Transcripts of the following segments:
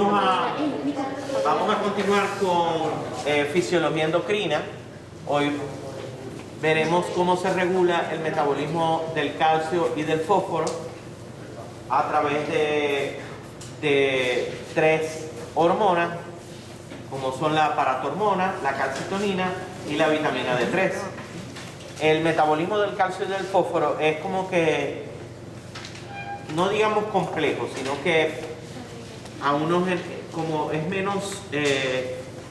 Vamos a continuar con fisiología endocrina. Hoy veremos cómo se regula el metabolismo del calcio y del fósforo a través de tres hormonas, como son la paratormona, la calcitonina y la vitamina D3. El metabolismo del calcio y del fósforo es como que, no digamos complejo, sino que a uno como es menos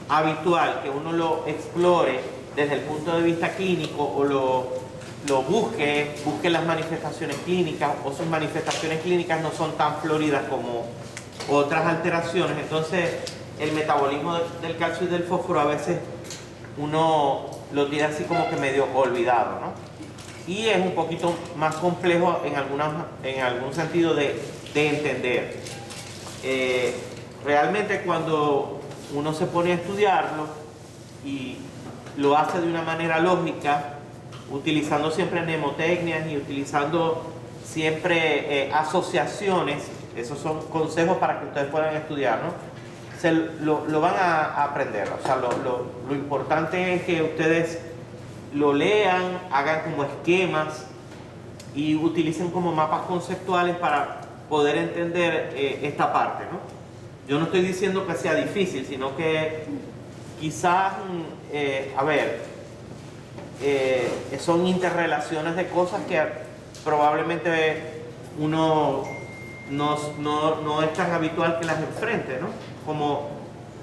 habitual que uno lo explore desde el punto de vista clínico o lo busque las manifestaciones clínicas, o sus manifestaciones clínicas no son tan floridas como otras alteraciones. Entonces el metabolismo del calcio y del fósforo a veces uno lo tiene así como que medio olvidado, ¿no? Y es un poquito más complejo en algún sentido de entender. Realmente cuando uno se pone a estudiarlo y lo hace de una manera lógica, utilizando siempre mnemotecnias y utilizando siempre asociaciones, esos son consejos para que ustedes puedan estudiar, ¿no? Lo van a aprender. O sea, lo importante es que ustedes lo lean, hagan como esquemas y utilicen como mapas conceptuales para poder entender esta parte, ¿no? Yo no estoy diciendo que sea difícil, sino que quizás, son interrelaciones de cosas que probablemente uno no es tan habitual que las enfrente, ¿no? Como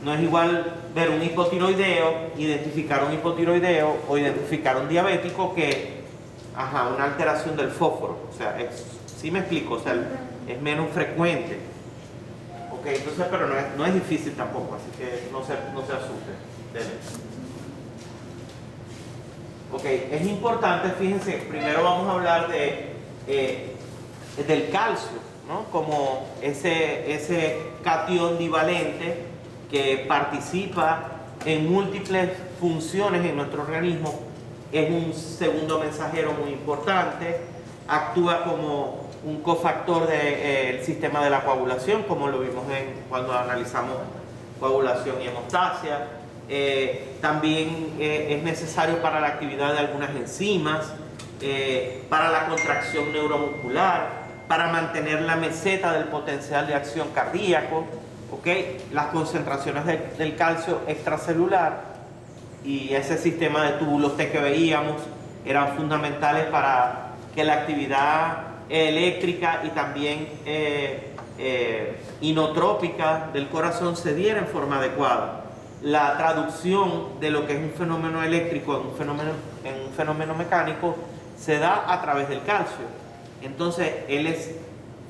no es igual ver un hipotiroideo, identificar un hipotiroideo o identificar un diabético que una alteración del fósforo. O sea, ¿sí me explico? O sea, es menos frecuente. Ok, entonces, pero no es difícil tampoco, así que no se asusten. Ok, es importante, fíjense, primero vamos a hablar del calcio, ¿no? Como ese catión divalente que participa en múltiples funciones en nuestro organismo. Es un segundo mensajero muy importante, actúa como un cofactor del sistema de la coagulación, como lo vimos cuando analizamos coagulación y hemostasia. También es necesario para la actividad de algunas enzimas, para la contracción neuromuscular, para mantener la meseta del potencial de acción cardíaco, ¿okay? Las concentraciones del calcio extracelular y ese sistema de túbulos T que veíamos eran fundamentales para que la actividad eléctrica y también inotrópica del corazón se diera en forma adecuada. La traducción de lo que es un fenómeno eléctrico en un fenómeno mecánico se da a través del calcio. Entonces él es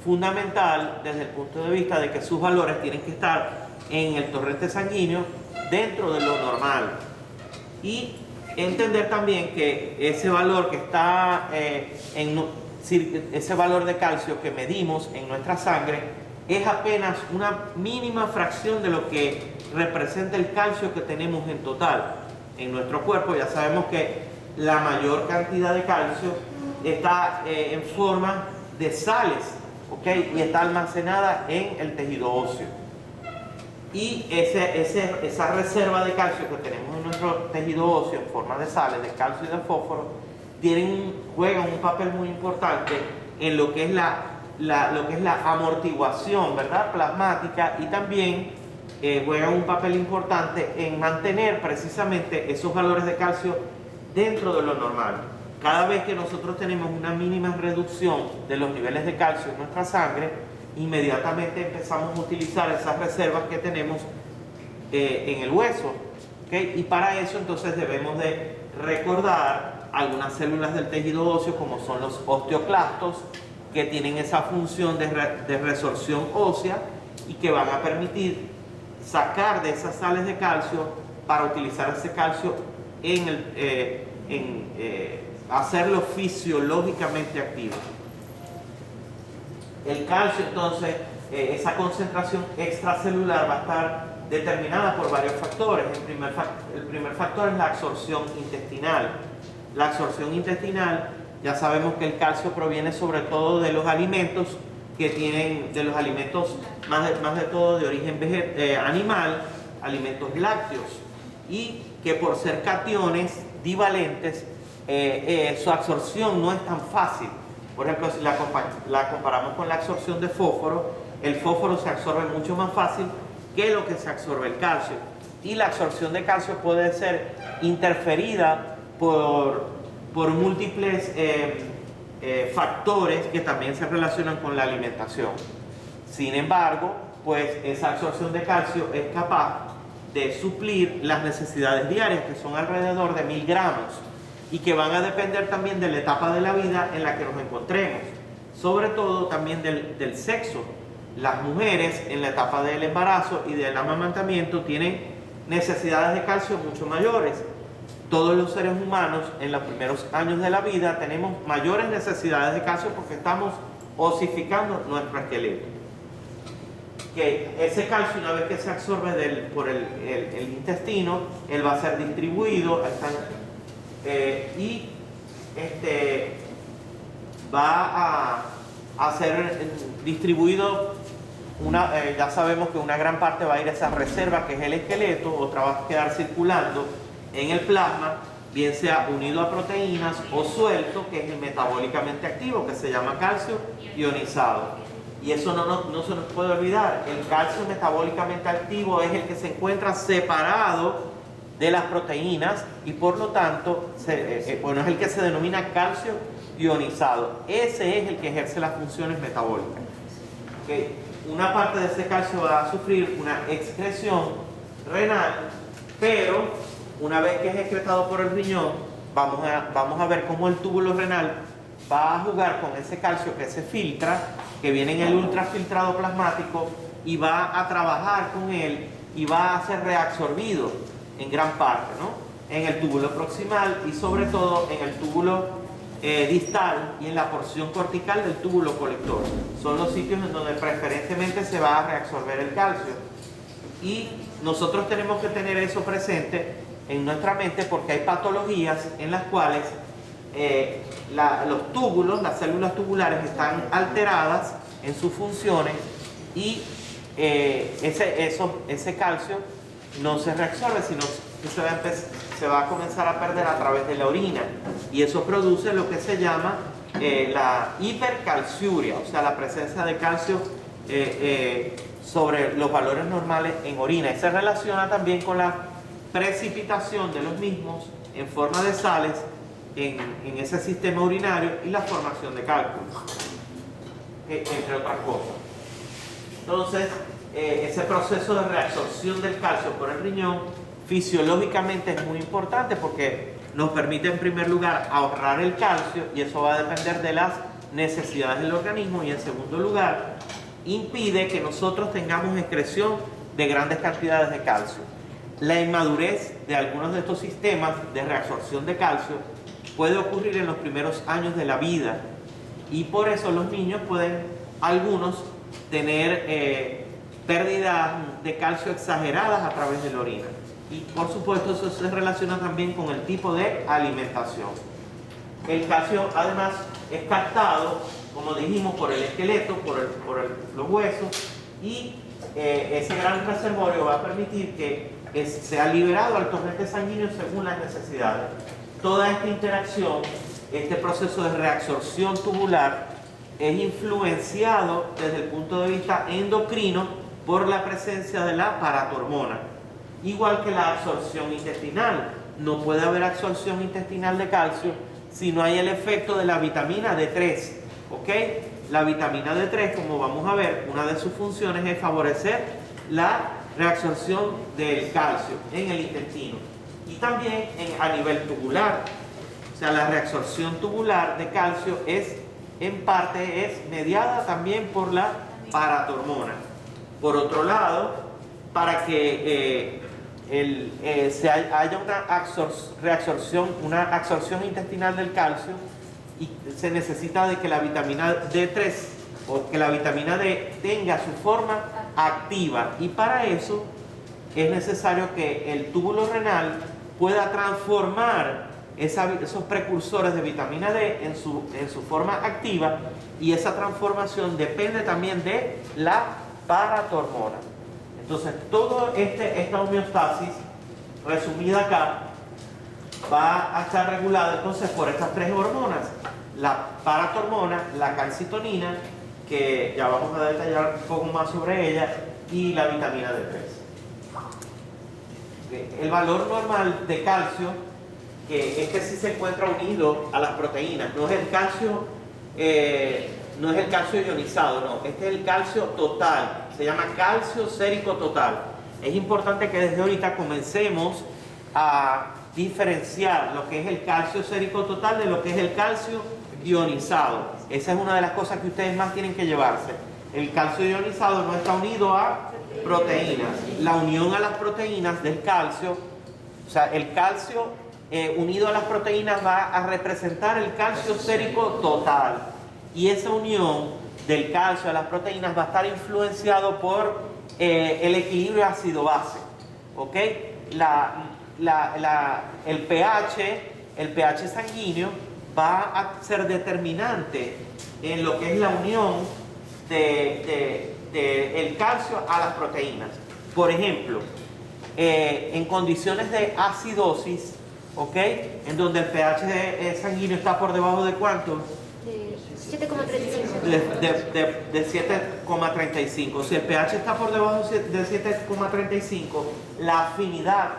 fundamental desde el punto de vista de que sus valores tienen que estar en el torrente sanguíneo dentro de lo normal, y entender también que ese valor que está ese valor de calcio que medimos en nuestra sangre es apenas una mínima fracción de lo que representa el calcio que tenemos en total en nuestro cuerpo. Ya sabemos que la mayor cantidad de calcio está en forma de sales, ¿okay? Y está almacenada en el tejido óseo. Y esa reserva de calcio que tenemos en nuestro tejido óseo en forma de sales, de calcio y de fósforo, juegan un papel muy importante en lo que es la amortiguación, ¿verdad?, plasmática, y también juegan un papel importante en mantener precisamente esos valores de calcio dentro de lo normal. Cada vez que nosotros tenemos una mínima reducción de los niveles de calcio en nuestra sangre, inmediatamente empezamos a utilizar esas reservas que tenemos en el hueso, ¿okay? Y para eso entonces debemos de recordar algunas células del tejido óseo, como son los osteoclastos, que tienen esa función de resorción ósea y que van a permitir sacar de esas sales de calcio para utilizar ese calcio hacerlo fisiológicamente activo. El calcio, entonces, esa concentración extracelular va a estar determinada por varios factores. El primer factor es la absorción intestinal. La absorción intestinal, ya sabemos que el calcio proviene sobre todo de los alimentos que tienen de los alimentos más de todo de origen animal, alimentos lácteos, y que por ser cationes divalentes, su absorción no es tan fácil. Por ejemplo, si la comparamos con la absorción de fósforo, el fósforo se absorbe mucho más fácil que lo que se absorbe el calcio. Y la absorción de calcio puede ser interferida por múltiples factores que también se relacionan con la alimentación. Sin embargo, pues esa absorción de calcio es capaz de suplir las necesidades diarias, que son alrededor de 1000 gramos, y que van a depender también de la etapa de la vida en la que nos encontremos, sobre todo también del sexo. Las mujeres en la etapa del embarazo y del amamantamiento tienen necesidades de calcio mucho mayores. Todos los seres humanos en los primeros años de la vida tenemos mayores necesidades de calcio porque estamos osificando nuestro esqueleto. Que ese calcio, una vez que se absorbe por el intestino, él va a ser distribuido va a ser distribuido. Ya sabemos que una gran parte va a ir a esa reserva que es el esqueleto, otra va a quedar circulando en el plasma, bien sea unido a proteínas o suelto, que es el metabólicamente activo, que se llama calcio ionizado. Y eso no se nos puede olvidar. El calcio metabólicamente activo es el que se encuentra separado de las proteínas y por lo tanto es el que se denomina calcio ionizado. Ese es el que ejerce las funciones metabólicas. ¿Okay? Una parte de ese calcio va a sufrir una excreción renal, pero una vez que es excretado por el riñón, vamos a ver cómo el túbulo renal va a jugar con ese calcio que se filtra, que viene en el ultrafiltrado plasmático, y va a trabajar con él y va a ser reabsorbido en gran parte, ¿no? En el túbulo proximal y sobre todo en el túbulo distal y en la porción cortical del túbulo colector. Son los sitios en donde preferentemente se va a reabsorber el calcio. Y nosotros tenemos que tener eso presente en nuestra mente porque hay patologías en las cuales los túbulos, las células tubulares están alteradas en sus funciones y ese calcio no se reabsorbe, sino que se va a comenzar a perder a través de la orina, y eso produce lo que se llama la hipercalciuria, o sea, la presencia de calcio sobre los valores normales en orina, y se relaciona también con la precipitación de los mismos en forma de sales en ese sistema urinario y la formación de cálculos, entre otras cosas. Entonces, ese proceso de reabsorción del calcio por el riñón fisiológicamente es muy importante porque nos permite en primer lugar ahorrar el calcio, y eso va a depender de las necesidades del organismo, y en segundo lugar impide que nosotros tengamos excreción de grandes cantidades de calcio. La inmadurez de algunos de estos sistemas de reabsorción de calcio puede ocurrir en los primeros años de la vida, y por eso los niños pueden, algunos, tener pérdidas de calcio exageradas a través de la orina. Y por supuesto eso se relaciona también con el tipo de alimentación. El calcio además es captado, como dijimos, por el esqueleto, por los huesos, y ese gran reservorio va a permitir que sea liberado al torrente sanguíneo según las necesidades. Toda esta interacción, este proceso de reabsorción tubular, es influenciado desde el punto de vista endocrino por la presencia de la paratormona. Igual que la absorción intestinal. No puede haber absorción intestinal de calcio si no hay el efecto de la vitamina D3. ¿Ok? La vitamina D3, como vamos a ver, una de sus funciones es favorecer la reabsorción del calcio en el intestino. Y también a nivel tubular. O sea, la reabsorción tubular de calcio en parte es mediada también por la paratormona. Por otro lado, para que haya una absorción intestinal del calcio, y se necesita de que la vitamina D3 o que la vitamina D tenga su forma activa, y para eso es necesario que el túbulo renal pueda transformar esos precursores de vitamina D en su forma activa, y esa transformación depende también de la paratormona. Entonces, toda esta homeostasis, resumida acá, va a estar regulada entonces por estas tres hormonas: la paratormona, la calcitonina, que ya vamos a detallar un poco más sobre ella, y la vitamina D3. El valor normal de calcio, que este sí se encuentra unido a las proteínas, no es el calcio ionizado, no, este es el calcio total, se llama calcio sérico total. Es importante que desde ahorita comencemos a diferenciar lo que es el calcio sérico total de lo que es el calcio ionizado. Esa es una de las cosas que ustedes más tienen que llevarse. El calcio ionizado no está unido a proteínas. La unión a las proteínas del calcio, o sea, el calcio unido a las proteínas va a representar el calcio sérico total. Y esa unión del calcio a las proteínas va a estar influenciado por el equilibrio ácido-base. ¿Ok? El pH sanguíneo va a ser determinante en lo que es la unión del calcio a las proteínas. Por ejemplo, en condiciones de acidosis, ¿ok? En donde el pH sanguíneo está por debajo de ¿cuánto? De 7,35. De 7,35. Si el pH está por debajo de 7,35, la afinidad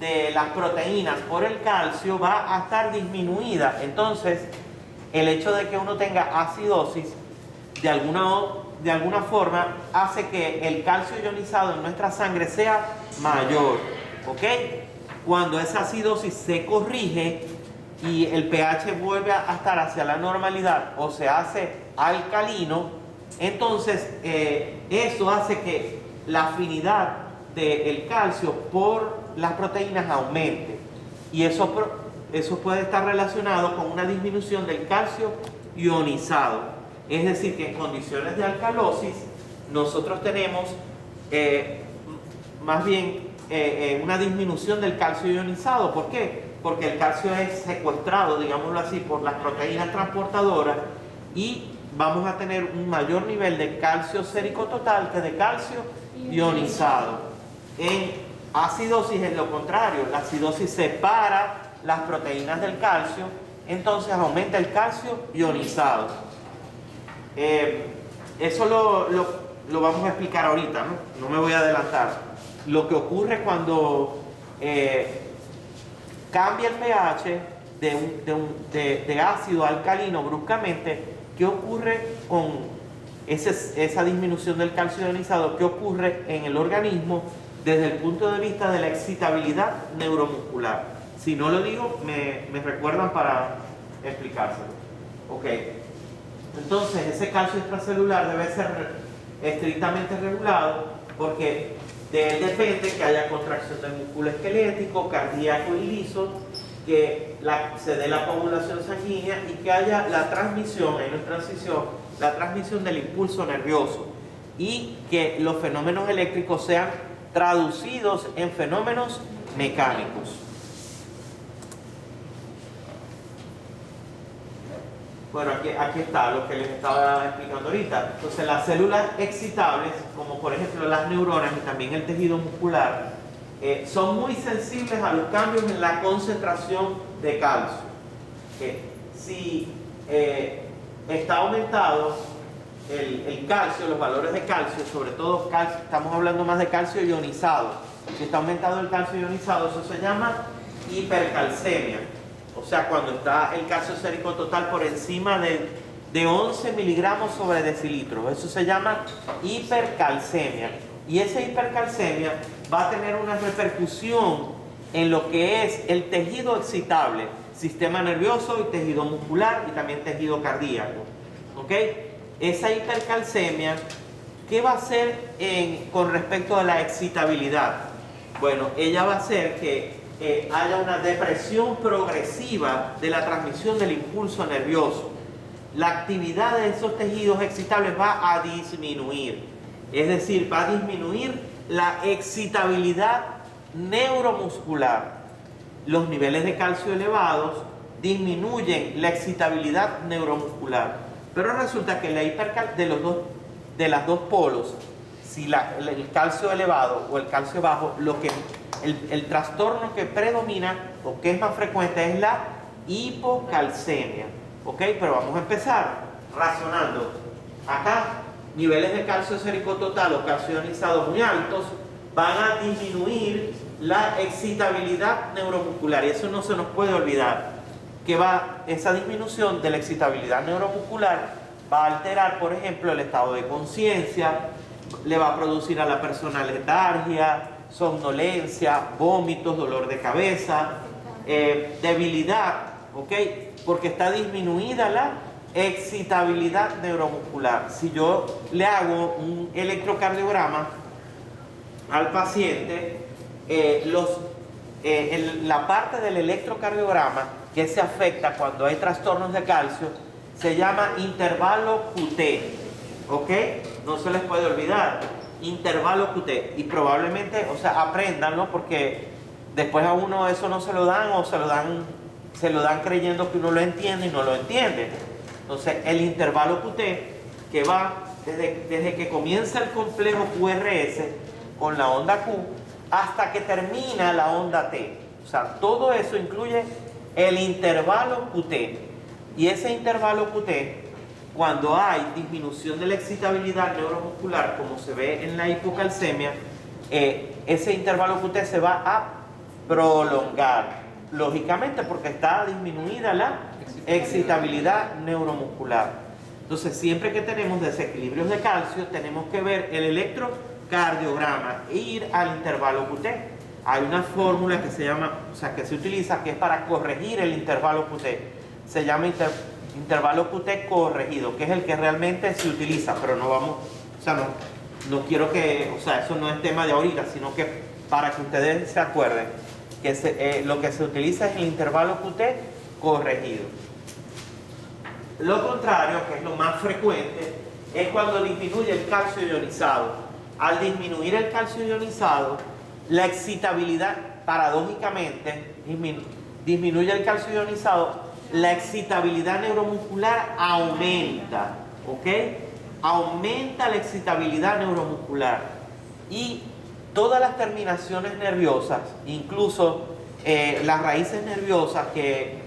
de las proteínas por el calcio va a estar disminuida. Entonces, el hecho de que uno tenga acidosis, de alguna forma, hace que el calcio ionizado en nuestra sangre sea mayor. ¿Ok? Cuando esa acidosis se corrige y el pH vuelve a estar hacia la normalidad o se hace alcalino, entonces eso hace que la afinidad del calcio por las proteínas aumente, y eso puede estar relacionado con una disminución del calcio ionizado. Es decir, que en condiciones de alcalosis nosotros tenemos más bien una disminución del calcio ionizado. ¿Por qué? Porque el calcio es secuestrado, digámoslo así, por las proteínas transportadoras, y vamos a tener un mayor nivel de calcio sérico total que de calcio ionizado. En acidosis es lo contrario, la acidosis separa las proteínas del calcio, entonces aumenta el calcio ionizado. Eso lo vamos a explicar ahorita, no me voy a adelantar. Lo que ocurre cuando cambia el pH de ácido a alcalino bruscamente, ¿qué ocurre con esa disminución del calcio ionizado? ¿Qué ocurre en el organismo desde el punto de vista de la excitabilidad neuromuscular? Si no lo digo, me recuerdan para explicárselo. Ok. Entonces, ese calcio extracelular debe ser estrictamente regulado, porque de él depende que haya contracción del músculo esquelético, cardíaco y liso, que se dé la coagulación sanguínea y que haya la transmisión, ahí no es transición, la transmisión del impulso nervioso, y que los fenómenos eléctricos sean traducidos en fenómenos mecánicos. Bueno, aquí está lo que les estaba explicando ahorita. Entonces, las células excitables, como por ejemplo las neuronas y también el tejido muscular, son muy sensibles a los cambios en la concentración de calcio. Si está aumentado el calcio, los valores de calcio, sobre todo calcio, estamos hablando más de calcio ionizado. Si está aumentado el calcio ionizado, eso se llama hipercalcemia. O sea, cuando está el calcio sérico total por encima de 11 miligramos sobre decilitro, eso se llama hipercalcemia. Y esa hipercalcemia va a tener una repercusión en lo que es el tejido excitable, sistema nervioso y tejido muscular y también tejido cardíaco. ¿Ok? Esa hipercalcemia, ¿qué va a hacer con respecto a la excitabilidad? Bueno, ella va a hacer que haya una depresión progresiva de la transmisión del impulso nervioso. La actividad de esos tejidos excitables va a disminuir, es decir, va a disminuir la excitabilidad neuromuscular. los niveles de calcio elevados disminuyen la excitabilidad neuromuscular. Pero resulta que la de las dos polos, si el calcio elevado o el calcio bajo, el trastorno que predomina o que es más frecuente es la hipocalcemia. ¿Ok? Pero vamos a empezar razonando. Acá, niveles de calcio sérico total o calcio ionizado muy altos van a disminuir la excitabilidad neuromuscular. Y eso no se nos puede olvidar, que esa disminución de la excitabilidad neuromuscular va a alterar, por ejemplo, el estado de conciencia, le va a producir a la persona letargia, somnolencia, vómitos, dolor de cabeza, debilidad, ¿ok? Porque está disminuida la excitabilidad neuromuscular. Si yo le hago un electrocardiograma al paciente, la parte del electrocardiograma que se afecta cuando hay trastornos de calcio se llama intervalo QT, ¿ok? No se les puede olvidar, intervalo QT. Y probablemente, o sea, apréndanlo, porque después a uno eso no se lo dan, o se lo dan creyendo que uno lo entiende y no lo entiende. Entonces, el intervalo QT, que va desde que comienza el complejo QRS con la onda Q hasta que termina la onda T. O sea, todo eso incluye el intervalo QT. Y ese intervalo QT, cuando hay disminución de la excitabilidad neuromuscular, como se ve en la hipocalcemia, ese intervalo QT se va a prolongar, lógicamente, porque está disminuida la excitabilidad neuromuscular. Entonces, siempre que tenemos desequilibrios de calcio, tenemos que ver el electrocardiograma e ir al intervalo QT. Hay una fórmula que se llama, o sea, que se utiliza, que es para corregir el intervalo QT. Se llama intervalo QT corregido, que es el que realmente se utiliza, pero no vamos, o sea, no quiero que, o sea, eso no es tema de ahorita, sino que para que ustedes se acuerden que lo que se utiliza es el intervalo QT corregido. Lo contrario, que es lo más frecuente, es cuando disminuye el calcio ionizado. Al disminuir el calcio ionizado, la excitabilidad, paradójicamente, disminuye el calcio ionizado, la excitabilidad neuromuscular aumenta, ¿ok? Aumenta la excitabilidad neuromuscular. Y todas las terminaciones nerviosas, incluso las raíces nerviosas que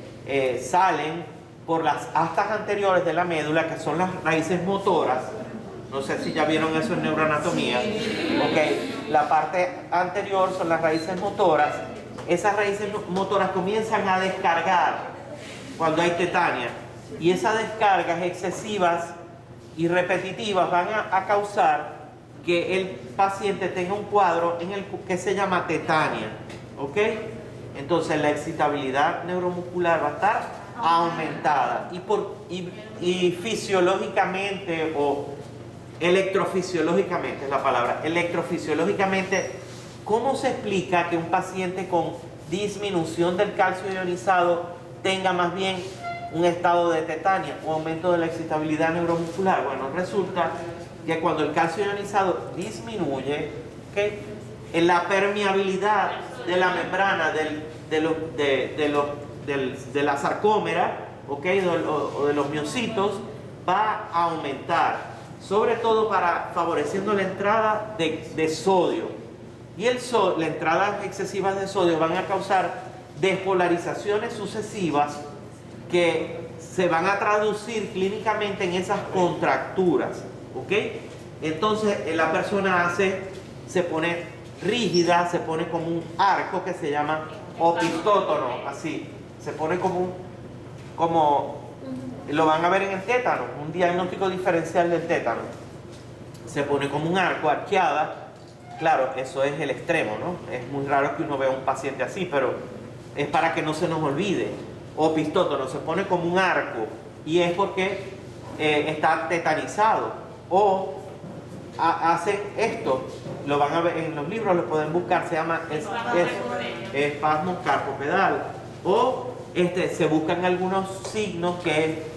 salen por las astas anteriores de la médula, que son las raíces motoras. No sé si ya vieron eso en neuroanatomía. Ok, la parte anterior son las raíces motoras. Esas raíces motoras comienzan a descargar cuando hay tetania. Y esas descargas excesivas y repetitivas van a causar que el paciente tenga un cuadro que se llama tetania. ¿Ok? Entonces la excitabilidad neuromuscular va a estar aumentada y fisiológicamente o electrofisiológicamente es la palabra, electrofisiológicamente, ¿cómo se explica que un paciente con disminución del calcio ionizado tenga más bien un estado de tetania o aumento de la excitabilidad neuromuscular? Bueno, resulta que cuando el calcio ionizado disminuye, ¿okay?, en la permeabilidad de la membrana de la sarcómera, ¿okay?, o de los miocitos, va a aumentar, sobre todo favoreciendo la entrada de sodio. Y la entrada excesivas de sodio van a causar despolarizaciones sucesivas que se van a traducir clínicamente en esas contracturas, ¿ok? Entonces la persona se pone rígida, se pone como un arco que se llama opistótono, así, se pone como lo van a ver en el tétano, un diagnóstico diferencial del tétano, se pone como un arco, arqueada. Claro, eso es el extremo, ¿no? Es muy raro que uno vea un paciente así, pero es para que no se nos olvide. Opistótono, se pone como un arco y es porque está tetanizado. O hacen esto, lo van a ver en los libros, lo pueden buscar, se llama espasmo carpopedal. O se buscan algunos signos que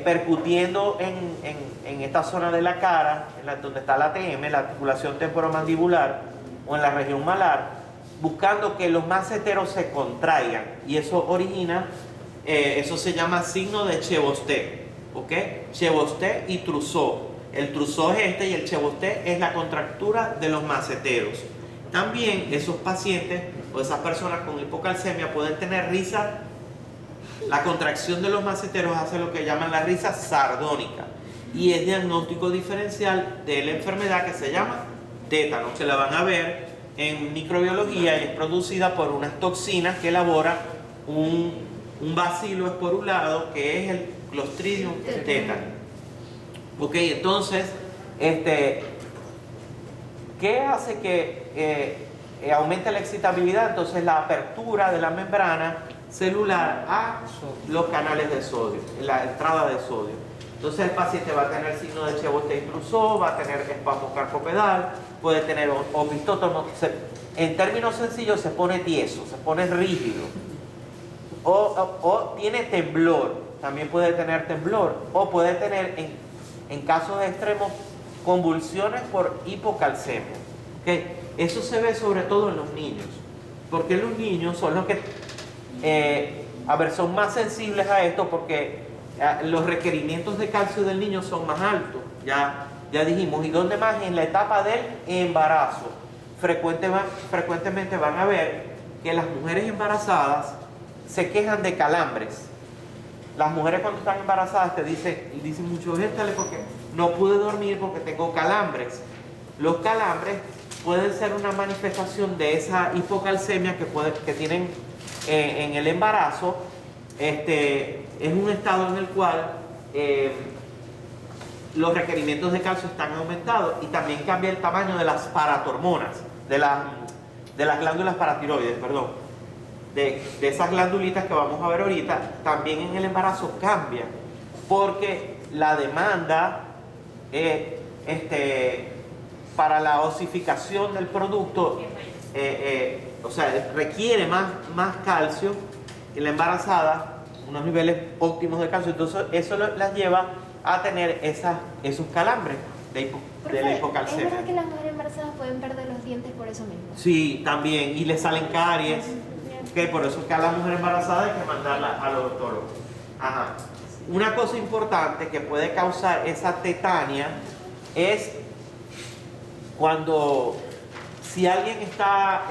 percutiendo en esta zona de la cara, donde está la ATM, la articulación temporomandibular, o en la región malar, buscando que los maceteros se contraigan, y eso origina, eso se llama signo de Chevosté, ¿ok? Chevosté y Trousseau. El Trousseau es este y el Chevosté es la contractura de los maceteros. También esos pacientes o esas personas con hipocalcemia pueden tener risa. La contracción de los maceteros hace lo que llaman la risa sardónica y es diagnóstico diferencial de la enfermedad que se llama tétano, que la van a ver en microbiología y es producida por unas toxinas que elabora un bacilo esporulado que es el Clostridium tetani. Ok, entonces, ¿qué hace que aumente la excitabilidad? Entonces la apertura de la membrana celular a los canales de sodio, la entrada de sodio. Entonces el paciente va a tener signo de Chevosté y Trousseau, va a tener espasmo carpopedal, puede tener opistótono. En términos sencillos se pone tieso, se pone rígido. O tiene temblor, también puede tener temblor. O puede tener, en casos extremos, convulsiones por hipocalcemia. ¿Okay? Eso se ve sobre todo en los niños, porque los niños son los que, son más sensibles a esto porque los requerimientos de calcio del niño son más altos, ya dijimos. ¿Y dónde más? En la etapa del embarazo. Frecuentemente van a ver que las mujeres embarazadas se quejan de calambres. Las mujeres cuando están embarazadas te dicen mucho, éstale porque no pude dormir porque tengo calambres. Los calambres pueden ser una manifestación de esa hipocalcemia que tienen en el embarazo. Es un estado en el cual los requerimientos de calcio están aumentados y también cambia el tamaño de las paratormonas, de las glándulas paratiroides, perdón. De esas glandulitas que vamos a ver ahorita, también en el embarazo cambia, porque la demanda para la osificación del producto, requiere más calcio en la embarazada, unos niveles óptimos de calcio, entonces eso las lleva a tener esos calambres de la hipocalcemia. ¿Es verdad que las mujeres embarazadas pueden perder los dientes por eso mismo? Sí, también, y le salen caries. Okay, por eso es que a la mujer embarazada hay que mandarla al odontólogo. Ajá. Una cosa importante que puede causar esa tetania es si alguien está,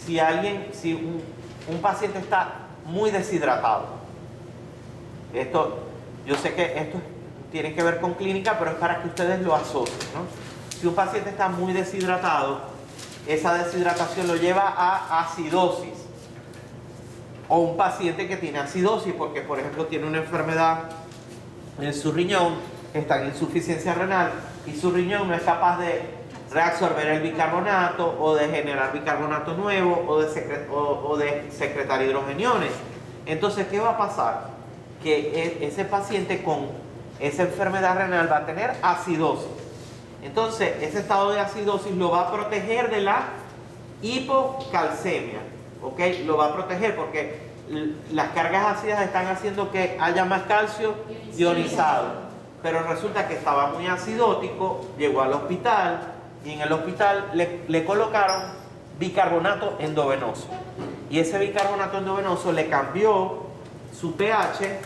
si un paciente está muy deshidratado. Yo sé que esto tiene que ver con clínica, pero es para que ustedes lo asocien, ¿no? Si un paciente está muy deshidratado, esa deshidratación lo lleva a acidosis. O un paciente que tiene acidosis porque, por ejemplo, tiene una enfermedad en su riñón, está en insuficiencia renal y su riñón no es capaz de reabsorber el bicarbonato o de generar bicarbonato nuevo o de secretar hidrogeniones. Entonces, ¿qué va a pasar? Que ese paciente con esa enfermedad renal va a tener acidosis. Entonces, ese estado de acidosis lo va a proteger de la hipocalcemia. ¿Ok? Lo va a proteger porque las cargas ácidas están haciendo que haya más calcio ionizado. Pero resulta que estaba muy acidótico, llegó al hospital y en el hospital le colocaron bicarbonato endovenoso. Y ese bicarbonato endovenoso le cambió su pH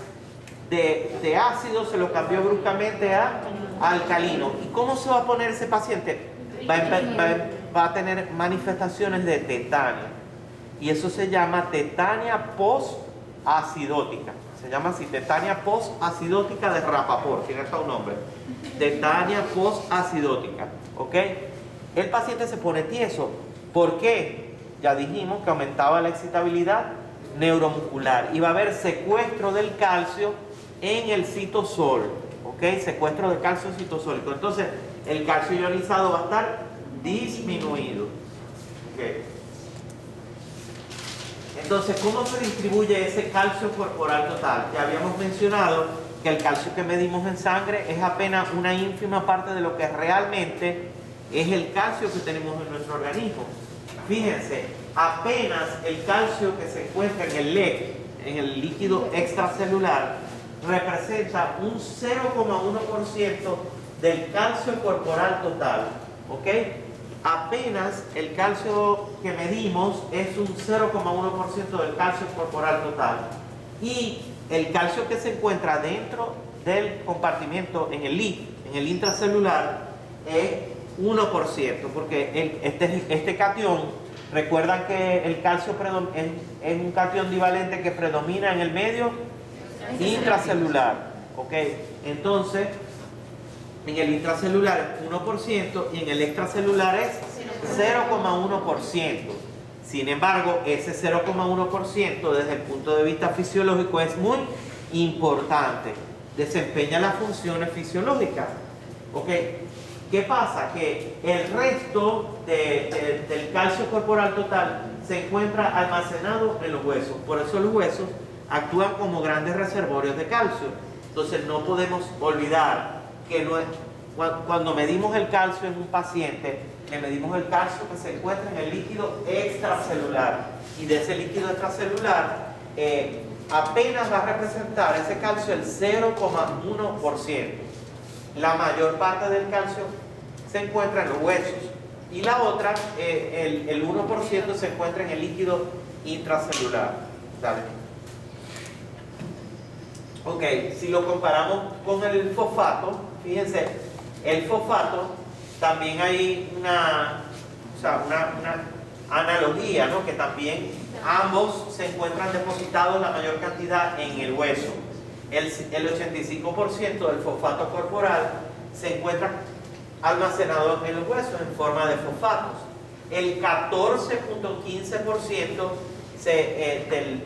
de ácido, se lo cambió bruscamente a alcalino. ¿Y cómo se va a poner ese paciente? Va a tener manifestaciones de tetania. Y eso se llama tetania post-acidótica. Se llama así, tetania post-acidótica de Rapaport, tiene hasta un nombre. Tetania post-acidótica, ¿ok? El paciente se pone tieso. ¿Por qué? Ya dijimos que aumentaba la excitabilidad neuromuscular. Y va a haber secuestro del calcio en el citosol, ¿ok? Secuestro de calcio citosólico. Entonces, el calcio ionizado va a estar disminuido, ¿ok? Entonces, ¿cómo se distribuye ese calcio corporal total? Ya habíamos mencionado que el calcio que medimos en sangre es apenas una ínfima parte de lo que realmente es el calcio que tenemos en nuestro organismo. Fíjense, apenas el calcio que se encuentra en el LEC, en el líquido extracelular, representa un 0,1% del calcio corporal total, ¿ok? apenas el calcio que medimos es un 0,1% del calcio corporal total. Y el calcio que se encuentra dentro del compartimento en el LIF, en el intracelular, es 1%, porque este catión, recuerdan que el calcio es un catión divalente que predomina en el medio intracelular, ¿ok? Entonces, en el intracelular es 1% y en el extracelular es 0,1%. Sin embargo, ese 0,1% desde el punto de vista fisiológico es muy importante. Desempeña las funciones fisiológicas. ¿Ok? ¿Qué pasa? Que el resto del calcio corporal total se encuentra almacenado en los huesos. Por eso los huesos actúan como grandes reservorios de calcio. Entonces no podemos olvidar que cuando medimos el calcio en un paciente, le medimos el calcio que se encuentra en el líquido extracelular. Y de ese líquido extracelular apenas va a representar ese calcio el 0,1%. La mayor parte del calcio se encuentra en los huesos y la otra, el 1%, se encuentra en el líquido intracelular. Dale. Ok, si lo comparamos con el fosfato, fíjense, el fosfato también hay una analogía, ¿no? Que también ambos se encuentran depositados la mayor cantidad en el hueso. El 85% del fosfato corporal se encuentra almacenado en los huesos en forma de fosfatos. El 14,15%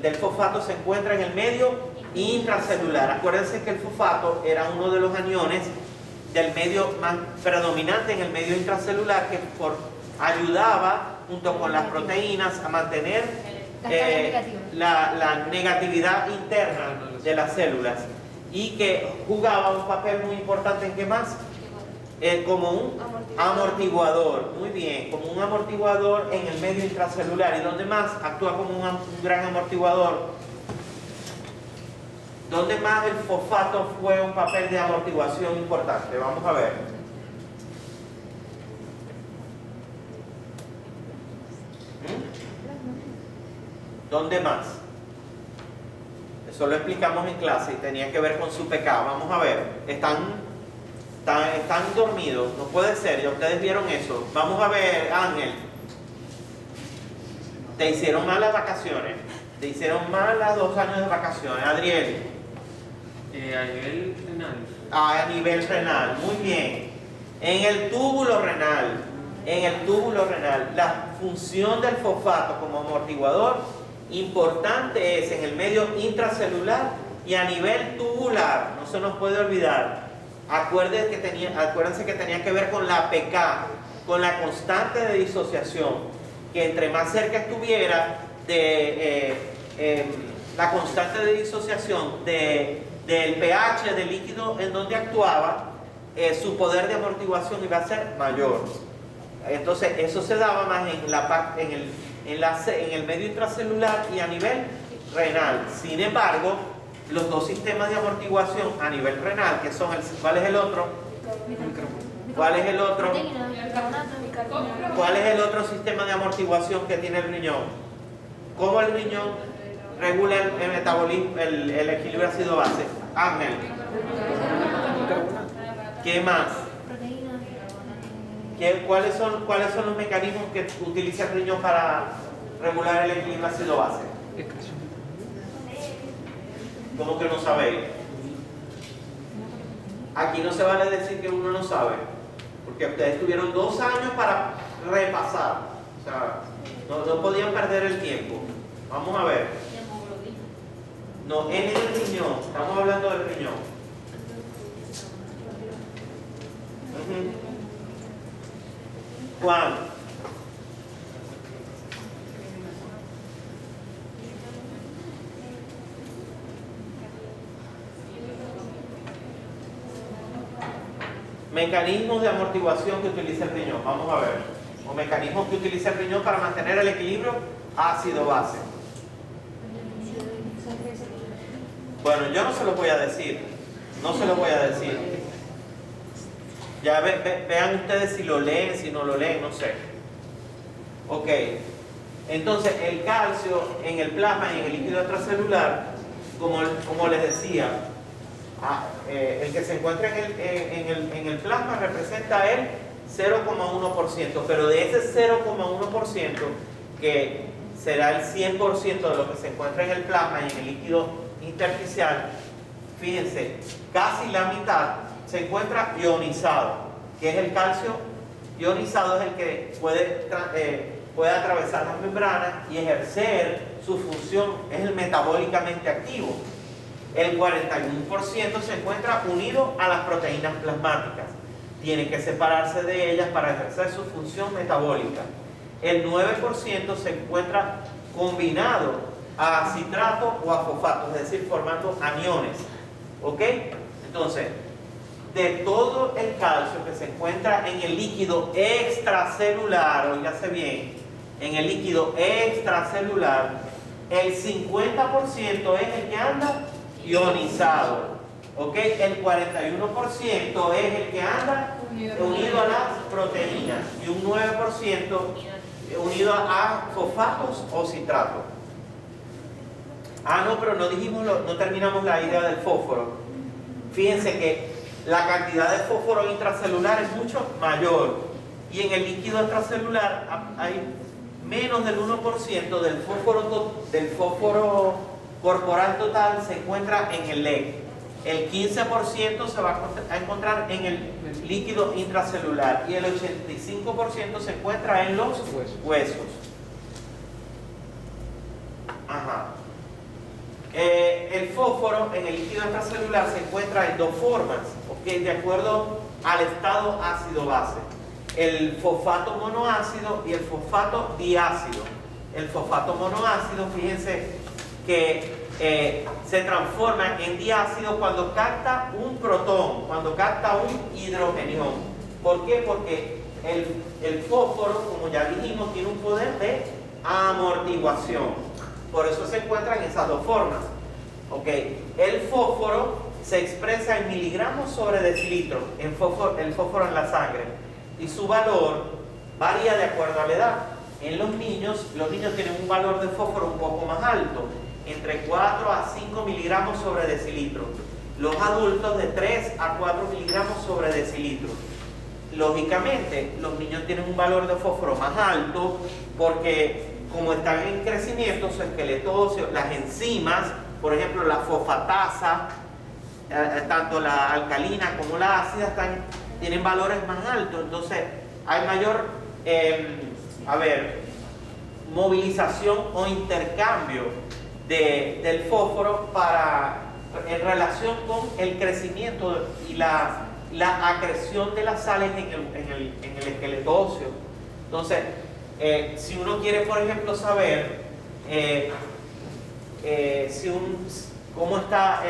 del fosfato se encuentra en el medio intracelular. Acuérdense que el fosfato era uno de los aniones del medio más predominante en el medio intracelular que ayudaba junto con las proteínas a mantener la negatividad interna de las células y que jugaba un papel muy importante en qué más, como un amortiguador, muy bien, como un amortiguador en el medio intracelular. ¿Y dónde más actúa como un gran amortiguador? ¿Dónde más el fosfato fue un papel de amortiguación importante? Vamos a ver. ¿Dónde más? Eso lo explicamos en clase y tenía que ver con su pecado. Vamos a ver. Están dormidos. No puede ser. Ya ustedes vieron eso. Vamos a ver, Ángel. Te hicieron mal las vacaciones. Te hicieron mal las 2 años de vacaciones. Adriel. A nivel renal. A nivel renal. Muy bien. En el túbulo renal. La función del fosfato como amortiguador importante es en el medio intracelular y a nivel tubular. No se nos puede olvidar. Acuérdense que tenía que ver con la PK, con la constante de disociación, que entre más cerca estuviera la constante de disociación del pH del líquido en donde actuaba, su poder de amortiguación iba a ser mayor. Entonces eso se daba más en el medio intracelular y a nivel renal. Sin embargo, los dos sistemas de amortiguación a nivel renal, que son ¿cuál es el otro? ¿Cuál es el otro? ¿Cuál es el otro sistema de amortiguación que tiene el riñón? ¿Cómo el riñón regula el metabolismo, el equilibrio ácido-base? Ángel. ¿Qué más? ¿Cuáles son los mecanismos que utiliza el riñón para regular el equilibrio ácido-base? ¿Cómo que no sabéis? Aquí no se vale decir que uno no sabe, porque ustedes tuvieron 2 años para repasar. O sea, no podían perder el tiempo. Vamos a ver. No, en el riñón. Estamos hablando del riñón. Juan. Mecanismos de amortiguación que utiliza el riñón. Vamos a ver. O mecanismos que utiliza el riñón para mantener el equilibrio ácido-base. Bueno, yo no se los voy a decir. No se los voy a decir. Ya vean ustedes si lo leen, si no lo leen, no sé. Ok, entonces el calcio en el plasma y en el líquido extracelular, como les decía, el que se encuentra en el plasma representa el 0,1%, pero de ese 0,1%, que será el 100% de lo que se encuentra en el plasma y en el líquido intersticial, fíjense, casi la mitad se encuentra ionizado, que es el calcio ionizado, es el que puede atravesar las membranas y ejercer su función, es el metabólicamente activo. El 41% se encuentra unido a las proteínas plasmáticas. Tienen que separarse de ellas para ejercer su función metabólica. El 9% se encuentra combinado a citrato o a fosfato, es decir, formando aniones. ¿Ok? Entonces, de todo el calcio que se encuentra en el líquido extracelular, oígase bien, en el líquido extracelular, el 50% es el que anda ionizado. ¿Ok? El 41% es el que anda unido a las proteínas y un 9% unido a fosfatos o citratos. No, pero no dijimos, no terminamos la idea del fósforo. Fíjense que la cantidad de fósforo intracelular es mucho mayor y en el líquido extracelular hay menos del 1% del fósforo corporal total se encuentra en el LEC. El 15% se va a encontrar en el líquido intracelular y el 85% se encuentra en los huesos. Ajá. El fósforo en el líquido extracelular se encuentra en dos formas, ¿okay? De acuerdo al estado ácido-base. El fosfato monoácido y el fosfato diácido. El fosfato monoácido, fíjense que se transforma en diácido cuando capta un protón, cuando capta un hidrogenión. ¿Por qué? Porque el fósforo, como ya dijimos, tiene un poder de amortiguación. Por eso se encuentra en esas dos formas. ¿Okay? El fósforo se expresa en miligramos sobre decilitro, el fósforo en la sangre, y su valor varía de acuerdo a la edad. En los niños tienen un valor de fósforo un poco más alto, entre 4 a 5 miligramos sobre decilitro. Los adultos de 3 a 4 miligramos sobre decilitro. Lógicamente, los niños tienen un valor de fósforo más alto porque como están en crecimiento, su esqueleto óseo, las enzimas, por ejemplo la fosfatasa, tanto la alcalina como la ácida tienen valores más altos, entonces hay mayor movilización o intercambio del fósforo en relación con el crecimiento y la acreción de las sales en el esqueleto óseo. Entonces, si uno quiere, por ejemplo, saber cómo está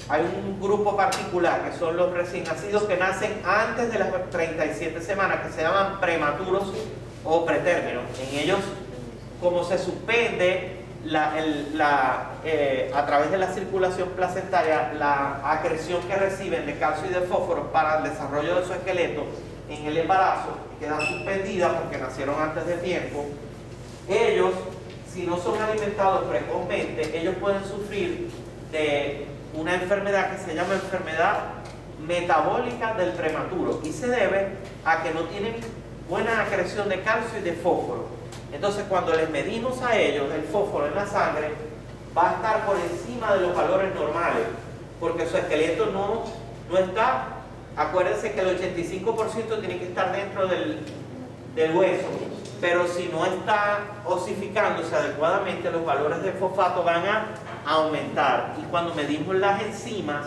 hay un grupo particular que son los recién nacidos que nacen antes de las 37 semanas, que se llaman prematuros o pretérminos. En ellos, como se suspende a través de la circulación placentaria la acreción que reciben de calcio y de fósforo para el desarrollo de su esqueleto en el embarazo, queda suspendida porque nacieron antes de tiempo. Ellos, si no son alimentados precozmente, ellos pueden sufrir de una enfermedad que se llama enfermedad metabólica del prematuro y se debe a que no tienen buena acreción de calcio y de fósforo. Entonces, cuando les medimos a ellos el fósforo en la sangre, va a estar por encima de los valores normales, porque su esqueleto no está. Acuérdense que el 85% tiene que estar dentro del hueso, pero si no está osificándose adecuadamente, los valores de fosfato van a aumentar. Y cuando medimos las enzimas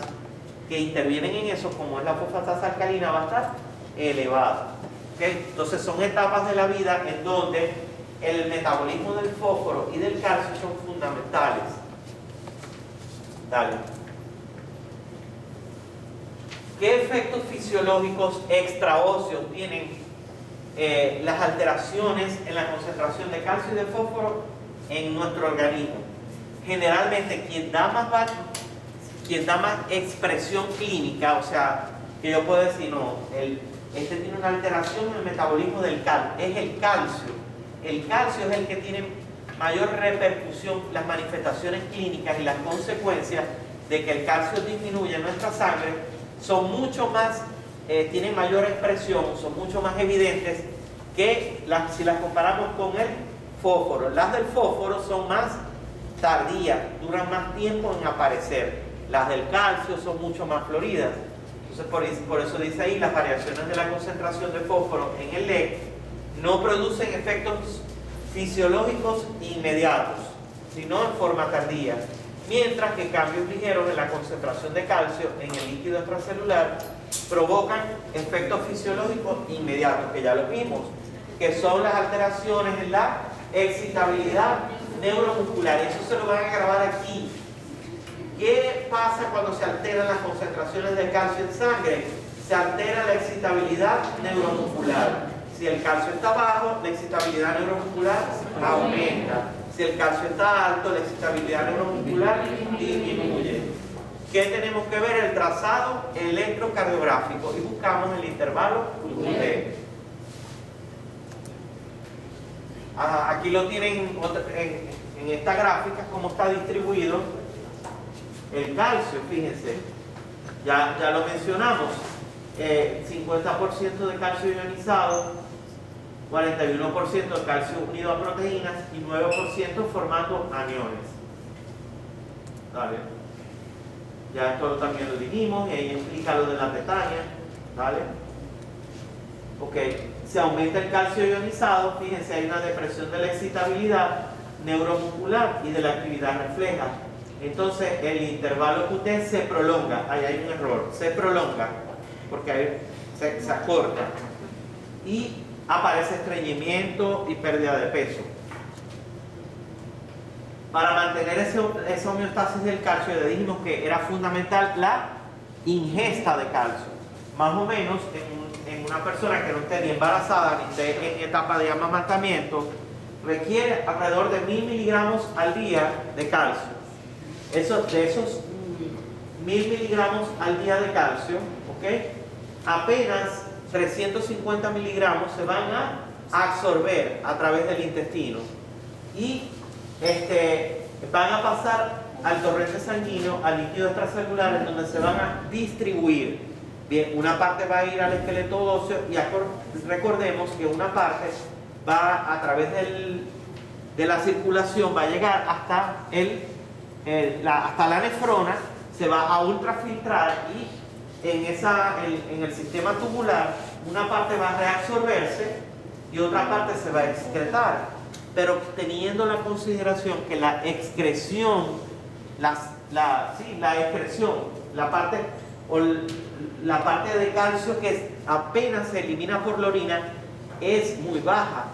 que intervienen en eso, como es la fosfatasa alcalina, va a estar elevada. ¿Okay? Entonces son etapas de la vida en donde el metabolismo del fósforo y del calcio son fundamentales. Dale. ¿Qué efectos fisiológicos extraóseos tienen las alteraciones en la concentración de calcio y de fósforo en nuestro organismo? Generalmente quien da más expresión clínica, o sea, que yo puedo decir, no, este tiene una alteración en el metabolismo del calcio, es el calcio. El calcio es el que tiene mayor repercusión, las manifestaciones clínicas y las consecuencias de que el calcio disminuye en nuestra sangre son mucho más, tienen mayor expresión, son mucho más evidentes que si las comparamos con el fósforo. Las del fósforo son más tardías, duran más tiempo en aparecer. Las del calcio son mucho más floridas. Entonces por eso dice ahí, las variaciones de la concentración de fósforo en el LEC no producen efectos fisiológicos inmediatos, sino en forma tardía, mientras que cambios ligeros en la concentración de calcio en el líquido extracelular provocan efectos fisiológicos inmediatos, que ya lo vimos, que son las alteraciones en la excitabilidad neuromuscular. Eso se lo van a grabar aquí. ¿Qué pasa cuando se alteran las concentraciones de calcio en sangre? Se altera la excitabilidad neuromuscular. Si el calcio está bajo, la excitabilidad neuromuscular aumenta. Si el calcio está alto, la excitabilidad neuromuscular disminuye. ¿Qué tenemos que ver? El trazado electrocardiográfico y buscamos el intervalo UT. Aquí lo tienen en esta gráfica, cómo está distribuido el calcio, fíjense. Ya lo mencionamos. 50% de calcio ionizado, 41% de calcio unido a proteínas y 9% formando aniones. ¿Vale? Ya esto también lo dijimos y ahí explica lo de la pestaña. ¿Vale? Ok, se aumenta el calcio ionizado, fíjense, hay una depresión de la excitabilidad neuromuscular y de la actividad refleja. Entonces el intervalo QT se prolonga, ahí hay un error, se prolonga porque ahí se acorta y aparece estreñimiento y pérdida de peso. Para mantener esa homeostasis del calcio, le dijimos que era fundamental la ingesta de calcio. Más o menos en una persona que no esté ni embarazada ni esté en etapa de amamantamiento, requiere alrededor de 1000 miligramos al día de calcio. De esos 1000 miligramos al día de calcio, ¿ok? Apenas 350 miligramos se van a absorber a través del intestino y van a pasar al torrente sanguíneo, al líquido extracelular, en donde se van a distribuir. Bien, una parte va a ir al esqueleto óseo y recordemos que una parte va a través de la circulación, va a llegar hasta hasta la nefrona, se va a ultrafiltrar y en el sistema tubular una parte va a reabsorberse y otra parte se va a excretar, pero teniendo la consideración que la excreción, la parte de calcio que apenas se elimina por la orina es muy baja.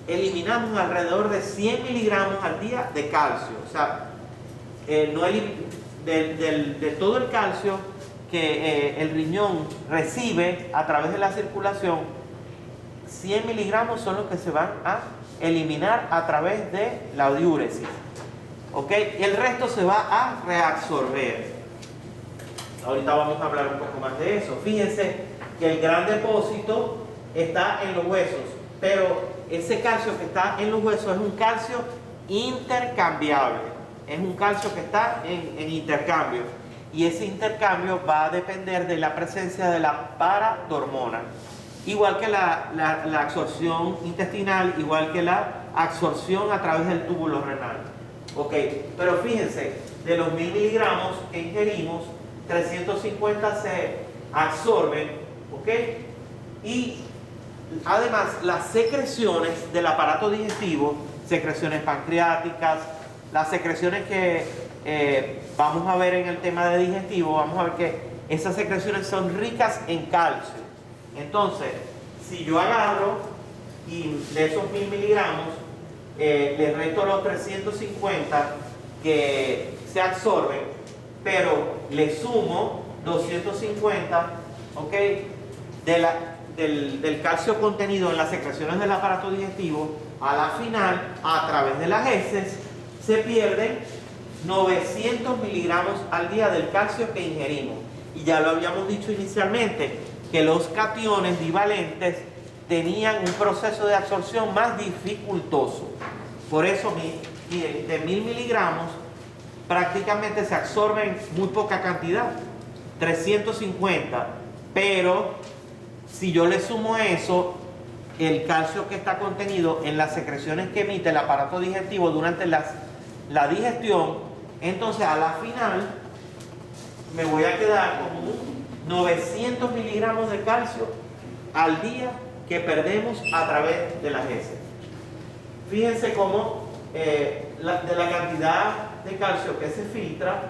Eliminamos alrededor de 100 miligramos al día de calcio, o sea, de todo el calcio que el riñón recibe a través de la circulación, 100 miligramos son los que se van a eliminar a través de la diúresis. ¿Ok? Y el resto se va a reabsorber. Ahorita vamos a hablar un poco más de eso. Fíjense que el gran depósito está en los huesos, pero ese calcio que está en los huesos es un calcio intercambiable. Es un calcio que está en intercambio. Y ese intercambio va a depender de la presencia de la paradormona. Igual que la absorción intestinal, igual que la absorción a través del túbulo renal. Ok, pero fíjense, de los 1000 miligramos que ingerimos, 350 se absorben, ok, y además las secreciones del aparato digestivo, secreciones pancreáticas, las secreciones que vamos a ver en el tema de digestivo, vamos a ver que esas secreciones son ricas en calcio. Entonces, si yo agarro y de esos 1000 miligramos le resto los 350 que se absorben, pero le sumo 250, ¿ok?, del calcio contenido en las secreciones del aparato digestivo, a la final, a través de las heces, se pierden 900 miligramos al día del calcio que ingerimos. Y ya lo habíamos dicho inicialmente, que los cationes divalentes tenían un proceso de absorción más dificultoso. Por eso, miren, de 1000 miligramos prácticamente se absorben muy poca cantidad, 350, pero si yo le sumo eso, el calcio que está contenido en las secreciones que emite el aparato digestivo durante la digestión, entonces a la final me voy a quedar con 900 miligramos de calcio al día que perdemos a través de las heces. Fíjense cómo de la cantidad de calcio que se filtra,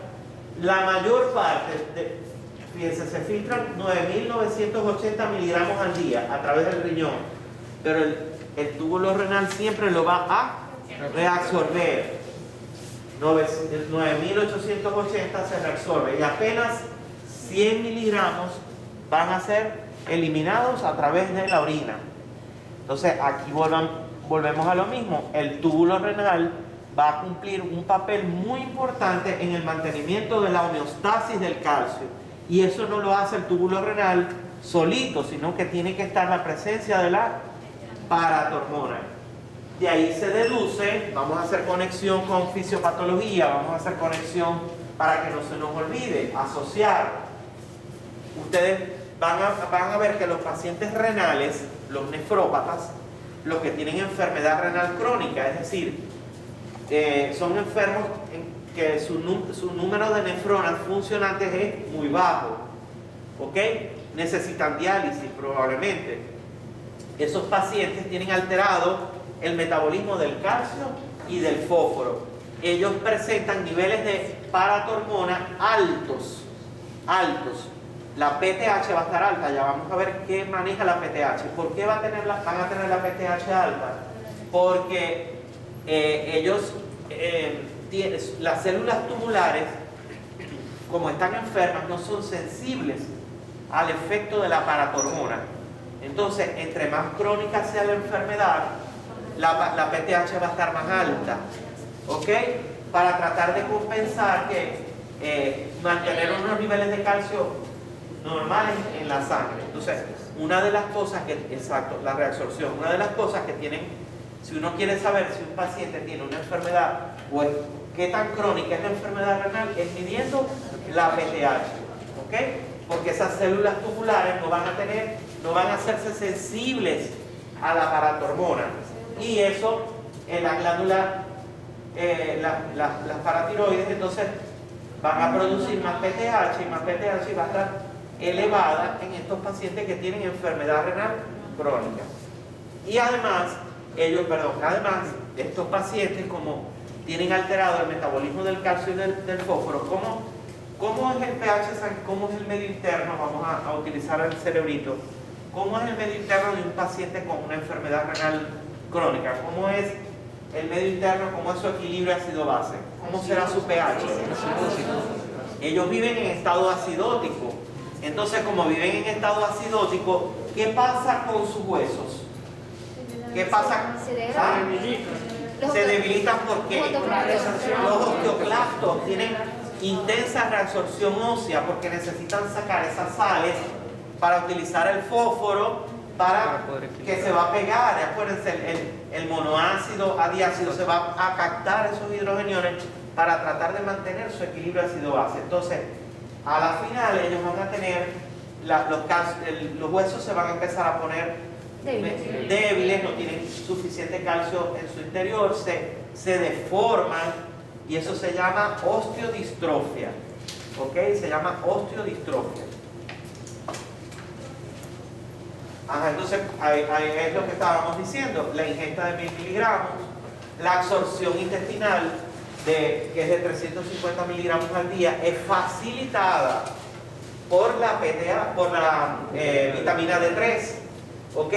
la mayor parte, fíjense, se filtran 9.980 miligramos al día a través del riñón, pero el túbulo renal siempre lo va a reabsorber. 9.880 se reabsorbe y apenas 100 miligramos van a ser eliminados a través de la orina. Entonces aquí volvemos a lo mismo. El túbulo renal va a cumplir un papel muy importante en el mantenimiento de la homeostasis del calcio, y eso no lo hace el túbulo renal solito, sino que tiene que estar la presencia de la paratormona. De ahí se deduce, vamos a hacer conexión con fisiopatología, vamos a hacer conexión para que no se nos olvide, asociar. Ustedes van a ver que los pacientes renales, los nefrópatas, los que tienen enfermedad renal crónica, es decir, son enfermos que su número de nefronas funcionantes es muy bajo, ¿ok? Necesitan diálisis probablemente. Esos pacientes tienen alterado el metabolismo del calcio y del fósforo. Ellos presentan niveles de paratormona altos. La PTH va a estar alta, ya vamos a ver qué maneja la PTH. ¿Por qué van a tener la PTH alta? Porque las células tumulares, como están enfermas, no son sensibles al efecto de la paratormona. Entonces, entre más crónica sea la enfermedad, la PTH va a estar más alta, ¿ok? Para tratar de compensar mantener unos niveles de calcio normales en la sangre. Entonces, una de las cosas la reabsorción, una de las cosas que tienen, si uno quiere saber si un paciente tiene una enfermedad o qué tan crónica es la enfermedad renal, es midiendo la PTH, ¿ok? Porque esas células tubulares no van a hacerse sensibles a la paratormona, y eso en la glándula, las paratiroides, entonces van a producir más PTH, y más PTH va a estar elevada en estos pacientes que tienen enfermedad renal crónica. Y además, estos pacientes, como tienen alterado el metabolismo del calcio y del fósforo, ¿cómo es el pH? ¿Cómo es el medio interno? Vamos a utilizar el cerebrito. ¿Cómo es el medio interno de un paciente con una enfermedad renal crónica? ¿Cómo es el medio interno? ¿Cómo es su equilibrio ácido-base? ¿Cómo será su pH? Ellos viven en estado acidótico. Entonces, como viven en estado acidótico, ¿qué pasa con sus huesos? ¿Qué pasa? Se debilitan. ¿Por qué? Los osteoclastos tienen intensa reabsorción ósea porque necesitan sacar esas sales para utilizar el fósforo para que se va a pegar. Acuérdense, el monoácido a diácido se va a captar esos hidrogeniones para tratar de mantener su equilibrio ácido-base. Entonces, a la final ellos van a tener, los huesos se van a empezar a poner débiles, no tienen suficiente calcio en su interior, se deforman, y eso se llama osteodistrofia, ¿ok? Se llama osteodistrofia. Entonces, ahí es lo que estábamos diciendo, la ingesta de 1000 miligramos, la absorción intestinal, que es de 350 miligramos al día, es facilitada por la vitamina D3, ¿ok?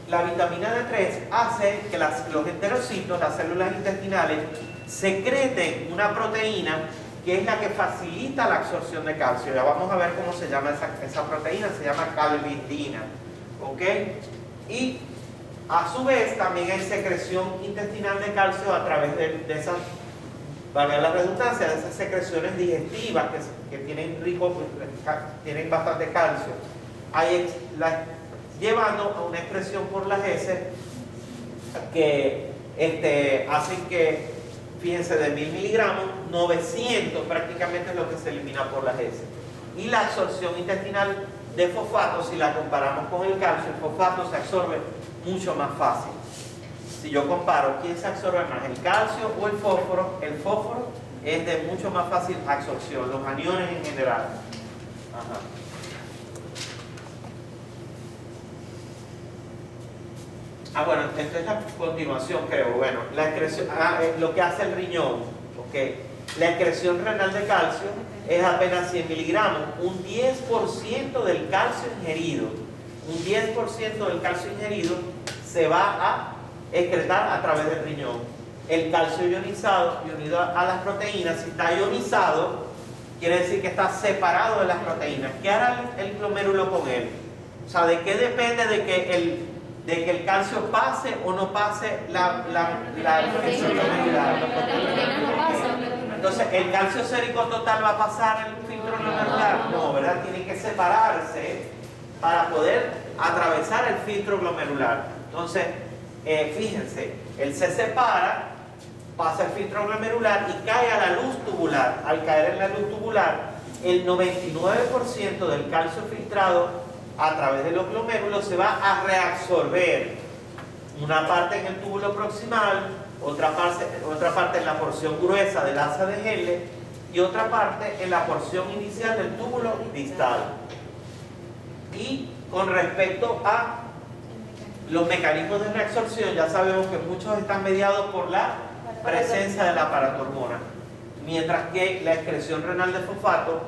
La vitamina D3 hace que los enterocitos, las células intestinales, secreten una proteína que es la que facilita la absorción de calcio. Ya vamos a ver cómo se llama esa proteína, se llama calvitina, ¿ok? Y a su vez también hay secreción intestinal de calcio a través de esas, valga la redundancia, de esas secreciones digestivas que tienen bastante calcio. llevando a una expresión por las heces que hacen que, fíjense, de 1000 miligramos, 900 prácticamente es lo que se elimina por las heces. Y la absorción intestinal de fosfato, si la comparamos con el calcio, el fosfato se absorbe mucho más fácil. Si yo comparo quién se absorbe más, el calcio o el fósforo es de mucho más fácil absorción, los aniones en general. Ajá. Bueno, esta es la continuación, creo. Bueno, la excreción, lo que hace el riñón, ¿ok? La excreción renal de calcio es apenas 100 miligramos, un 10% del calcio ingerido. Un 10% del calcio ingerido se va a excretar a través del riñón. El calcio ionizado, unido a las proteínas, si está ionizado, quiere decir que está separado de las proteínas. ¿Qué hará el glomérulo con él? O sea, ¿de qué depende de que el calcio pase o no pase la filtro glomerular? Entonces, ¿el calcio sérico total va a pasar el filtro glomerular? No, ¿verdad? Tiene que separarse para poder atravesar el filtro glomerular. Entonces, fíjense, él se separa, pasa el filtro glomerular y cae a la luz tubular. Al caer en la luz tubular, el 99% del calcio filtrado a través de los glomérulos se va a reabsorber. Una parte en el túbulo proximal, otra parte en la porción gruesa del asa de Henle y otra parte en la porción inicial del túbulo distal. Y con respecto a los mecanismos de reabsorción, ya sabemos que muchos están mediados por la presencia de la paratormona, mientras que la excreción renal de fosfato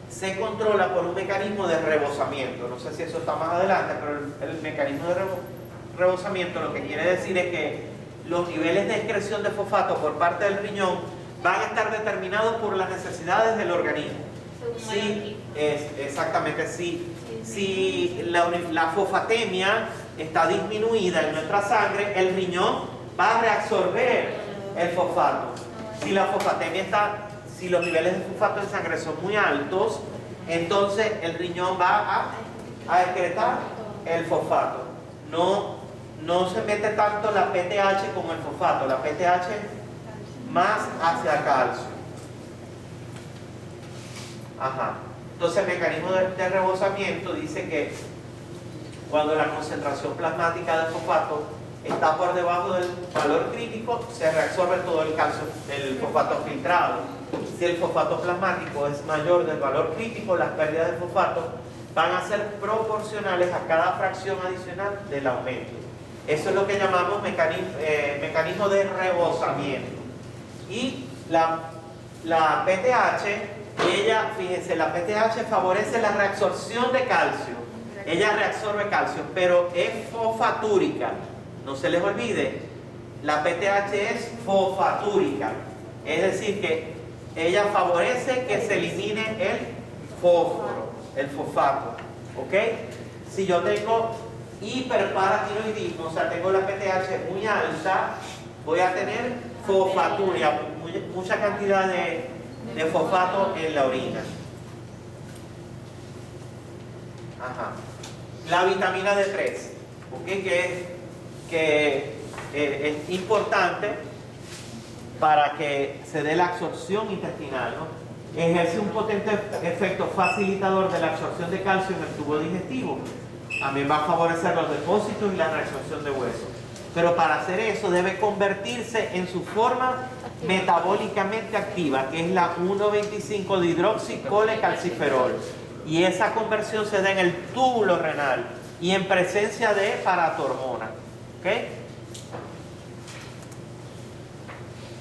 se controla por un mecanismo de rebosamiento. No sé si eso está más adelante, pero el mecanismo de rebosamiento lo que quiere decir es que los niveles de excreción de fosfato por parte del riñón van a estar determinados por las necesidades del organismo. Sí, exactamente, si la fosfatemia está disminuida en nuestra sangre, el riñón va a reabsorber el fosfato. Si los niveles de fosfato en sangre son muy altos, entonces el riñón va a excretar el fosfato. No se mete tanto la PTH como el fosfato, la PTH más hacia calcio. Ajá. Entonces el mecanismo de rebosamiento dice que cuando la concentración plasmática de fosfato está por debajo del valor crítico, se reabsorbe todo el calcio del fosfato filtrado. Si el fosfato plasmático es mayor del valor crítico, las pérdidas de fosfato van a ser proporcionales a cada fracción adicional del aumento. Eso es lo que llamamos mecanismo de rebosamiento. Y la PTH, fíjense, la PTH favorece la reabsorción de calcio. Ella reabsorbe calcio, pero es fosfatúrica. No se les olvide, la PTH es fosfatúrica. Es decir, que ella favorece que se elimine el fósforo, el fosfato. ¿Ok? Si yo tengo hiperparatiroidismo, o sea, tengo la PTH muy alta, voy a tener fosfaturia, mucha cantidad de fosfato en la orina. Ajá. La vitamina D3, ¿okay? que es importante para que se dé la absorción intestinal, ¿no? Ejerce un potente efecto facilitador de la absorción de calcio en el tubo digestivo. También va a favorecer los depósitos y la reabsorción de huesos. Pero para hacer eso debe convertirse en su forma metabólicamente activa, que es la 1,25 de hidroxicolecalciferol. Y esa conversión se da en el túbulo renal y en presencia de paratormona. ¿Okay?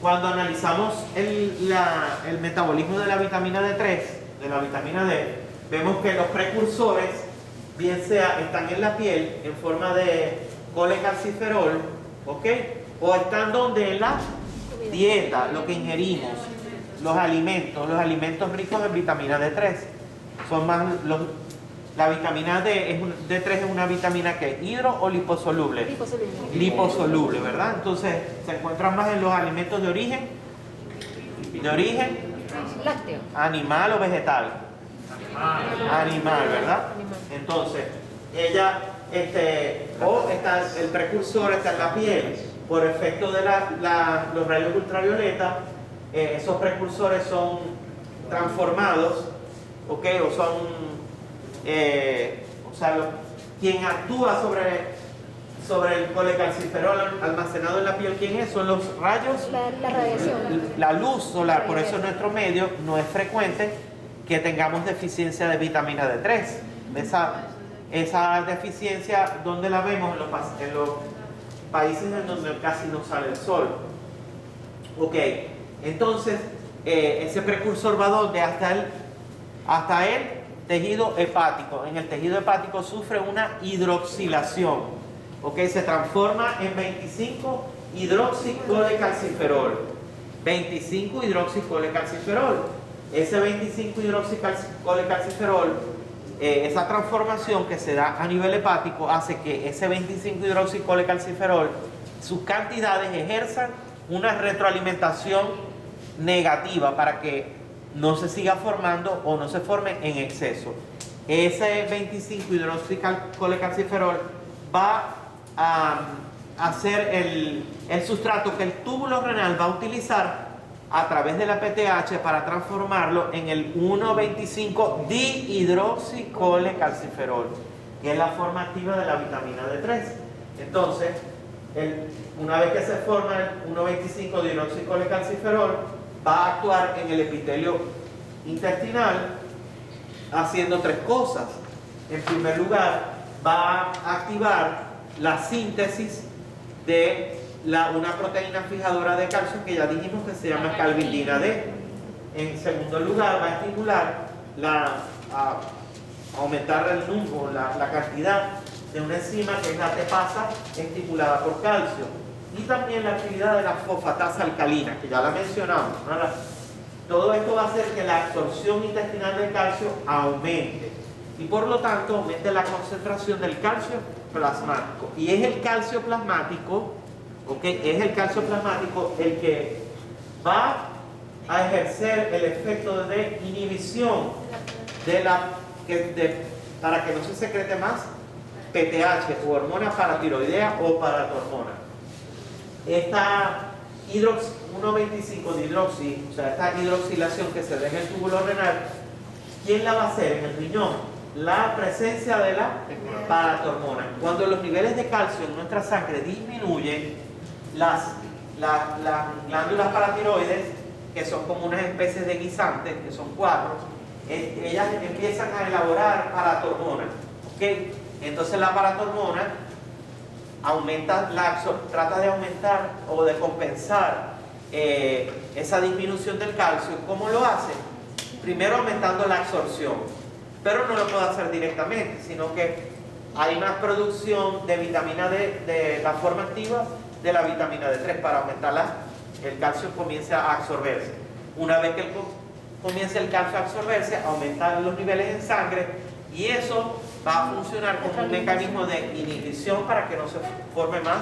Cuando analizamos el metabolismo de la vitamina D3, de la vitamina D, vemos que los precursores, bien sea, están en la piel en forma de colecalciferol, ¿ok? O están donde en la dieta, lo que ingerimos, los alimentos ricos en vitamina D3. Son más la vitamina D3 es una vitamina que hidro o liposoluble. Liposoluble, ¿verdad? Entonces se encuentran más en los alimentos de origen lácteo, animal o vegetal. Animal, ¿verdad? Entonces el precursor está en la piel. Por efecto de los rayos ultravioleta, esos precursores son transformados, ¿ok? O son, quien actúa sobre el colecalciferol almacenado en la piel, ¿quién es? Son los rayos, La radiación. la luz solar. Por eso en nuestro medio no es frecuente que tengamos deficiencia de vitamina D3. Esa deficiencia, ¿dónde la vemos? En los países en donde casi no sale el sol. Ok, entonces ese precursor va ¿dónde? Hasta el tejido hepático. En el tejido hepático sufre una hidroxilación. Ok, se transforma en 25 hidroxicolecalciferol. 25 hidroxicolecalciferol. Ese 25 hidroxicolecalciferol, esa transformación que se da a nivel hepático hace que ese 25 hidroxicolecalciferol, sus cantidades ejerzan una retroalimentación negativa para que no se siga formando o no se forme en exceso. Ese 25 hidroxicolecalciferol va a ser el sustrato que el túbulo renal va a utilizar a través de la PTH para transformarlo en el 1,25 dihidroxicolecalciferol, que es la forma activa de la vitamina D3. Entonces, una vez que se forma el 1,25 dihidroxicolecalciferol, va a actuar en el epitelio intestinal haciendo tres cosas. En primer lugar, va a activar la síntesis de una proteína fijadora de calcio que ya dijimos que se llama calvitina D. En segundo lugar, va a estimular a aumentar el número, la cantidad de una enzima que es la tepasa estimulada por calcio, y también la actividad de la fosfatasa alcalina, que ya la mencionamos, ¿no? Todo esto va a hacer que la absorción intestinal del calcio aumente y por lo tanto aumente la concentración del calcio plasmático. Y es el calcio plasmático, es el calcio plasmático el que va a ejercer el efecto de inhibición para que no se secrete más PTH o hormona paratiroidea o paratormona. Esta 1,25 dihidroxi, o sea, esta hidroxilación que se da en el túbulo renal, ¿quién la va a hacer? En el riñón. La presencia de la paratormona. Cuando los niveles de calcio en nuestra sangre disminuyen, las glándulas paratiroides, que son como unas especies de guisantes, que son 4, ellas empiezan a elaborar paratormona. ¿Okay? Entonces la paratormona trata de aumentar o de compensar esa disminución del calcio. ¿Cómo lo hace? Primero aumentando la absorción, pero no lo puede hacer directamente, sino que hay más producción de vitamina D, de la forma activa de la vitamina D3 para aumentarla, el calcio comience a absorberse. Una vez que comience el calcio a absorberse, aumentan los niveles en sangre y eso va a funcionar como un mecanismo de inhibición para que no se forme más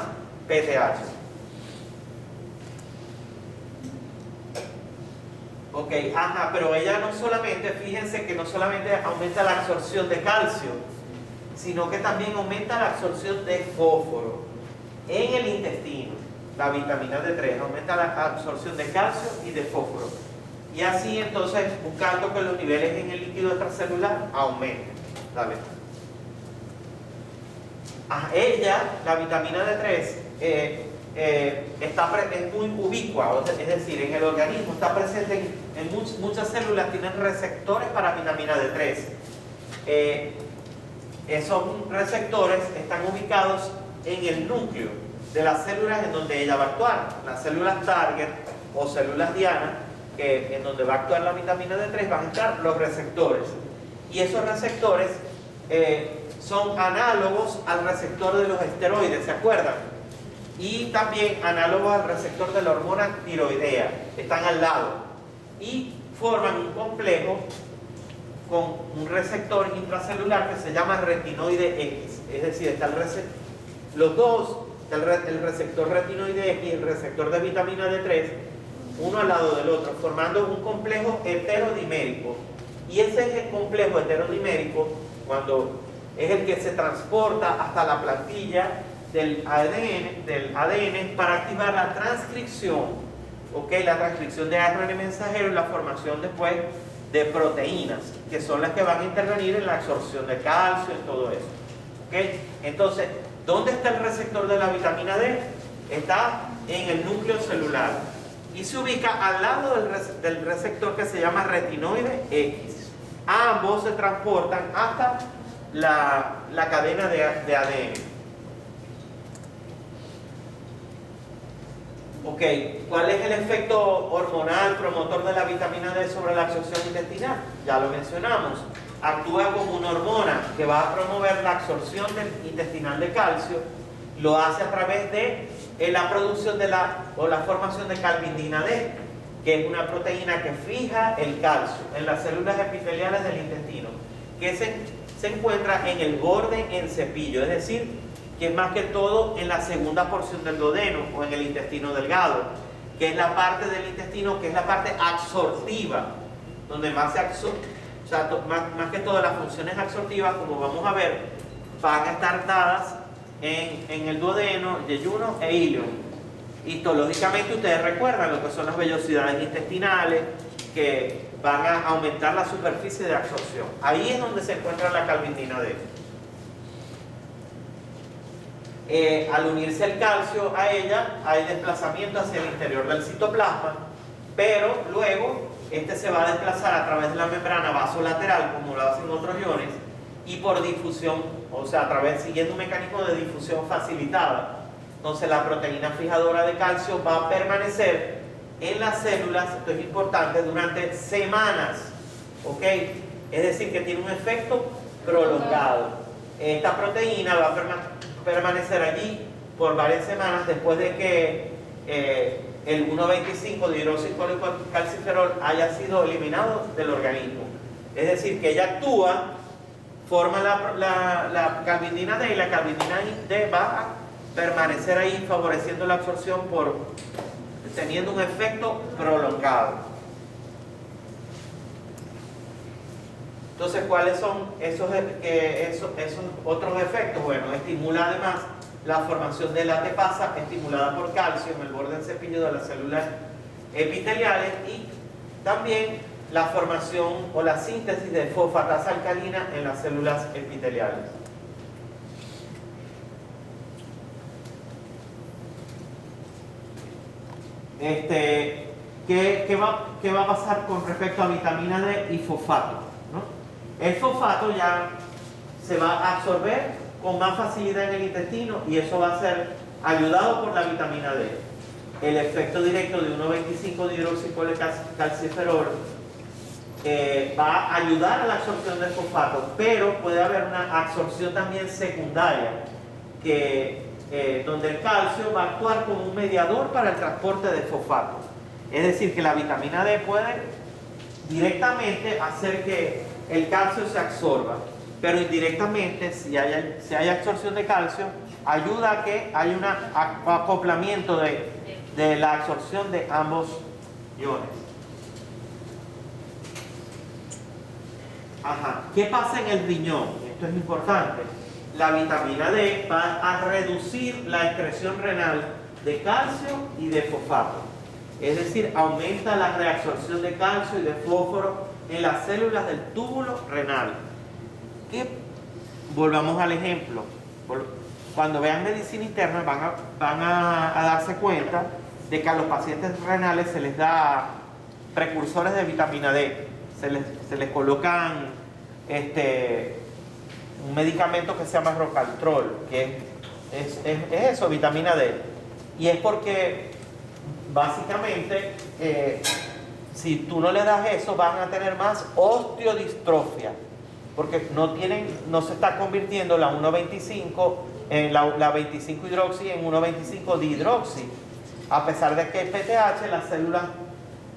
PTH. Ok, pero ella no solamente, fíjense que no solamente aumenta la absorción de calcio, sino que también aumenta la absorción de fósforo en el intestino. La vitamina D3 aumenta la absorción de calcio y de fósforo. Y así entonces buscando que los niveles en el líquido extracelular aumenten. Dale. La vitamina D3 es muy ubicua, es decir, en el organismo está presente en muchas células, tienen receptores para vitamina D3. Esos receptores están ubicados en el núcleo de las células en donde ella va a actuar. Las células target o células diana, en donde va a actuar la vitamina D3, van a estar los receptores. Y esos receptores son análogos al receptor de los esteroides, ¿se acuerdan? Y también análogos al receptor de la hormona tiroidea, están al lado y forman un complejo con un receptor intracelular que se llama retinoide X, es decir, están los dos, el receptor retinoide X y el receptor de vitamina D3, uno al lado del otro, formando un complejo heterodimérico. Y ese complejo heterodimérico, cuando es el que se transporta hasta la plantilla del ADN para activar la transcripción, ¿ok? La transcripción de RNA mensajero y la formación después de proteínas, que son las que van a intervenir en la absorción de calcio y todo eso, ¿ok? Entonces, ¿dónde está el receptor de la vitamina D? Está en el núcleo celular y se ubica al lado del receptor que se llama retinoide X. Ambos se transportan hasta la cadena de ADN. Ok, ¿cuál es el efecto hormonal promotor de la vitamina D sobre la absorción intestinal? Ya lo mencionamos. Actúa como una hormona que va a promover la absorción intestinal de calcio. Lo hace a través de la producción la formación de calvindina D, que es una proteína que fija el calcio en las células epiteliales del intestino, que se encuentra en el borde en cepillo, es decir, que es más que todo en la segunda porción del duodeno o en el intestino delgado, que es la parte del intestino que es la parte absortiva, donde más se absorbe, o sea, más que todas las funciones absortivas, como vamos a ver, van a estar dadas en el duodeno, yeyuno e ilion. Histológicamente ustedes recuerdan lo que son las vellosidades intestinales, que van a aumentar la superficie de absorción. Ahí es donde se encuentra la calvindina D. Al unirse el calcio a ella, hay desplazamiento hacia el interior del citoplasma, pero luego este se va a desplazar a través de la membrana vasolateral, como lo hacen otros iones, y por difusión, o sea, siguiendo un mecanismo de difusión facilitada. Entonces la proteína fijadora de calcio va a permanecer en las células, esto es importante, durante semanas, ¿ok? Es decir, que tiene un efecto prolongado. Esta proteína va a permanecer allí por varias semanas después de que el 1,25 de hidroxicalciferol haya sido eliminado del organismo. Es decir, que ella actúa, forma la calvindina D y la calvindina D va a permanecer ahí favoreciendo la absorción teniendo un efecto prolongado. Entonces, ¿cuáles son esos otros efectos? Bueno, estimula además la formación de la ATPasa estimulada por calcio en el borde del cepillo de las células epiteliales y también la formación o la síntesis de fosfatasa alcalina en las células epiteliales. ¿Qué va a pasar con respecto a vitamina D y fosfato, ¿no? El fosfato ya se va a absorber con más facilidad en el intestino y eso va a ser ayudado por la vitamina D. El efecto directo de 1,25 de hidroxicalciferol va a ayudar a la absorción del fosfato, pero puede haber una absorción también secundaria donde el calcio va a actuar como un mediador para el transporte de fosfato. Es decir, que la vitamina D puede directamente hacer que el calcio se absorba, pero indirectamente, si hay absorción de calcio, ayuda a que haya un acoplamiento de la absorción de ambos iones. Ajá. ¿Qué pasa en el riñón? Esto es importante. La vitamina D va a reducir la excreción renal de calcio y de fosfato. Es decir, aumenta la reabsorción de calcio y de fósforo en las células del túbulo renal. Volvamos al ejemplo. Cuando vean medicina interna van a darse cuenta de que a los pacientes renales se les da precursores de vitamina D. Se les colocan un medicamento que se llama Rocaltrol, que es eso, vitamina D. Y es porque básicamente si tú no le das eso van a tener más osteodistrofia, porque no se está convirtiendo la 1,25 en la 25 hidroxi en 1,25 dihidroxi, a pesar de que el PTH, las células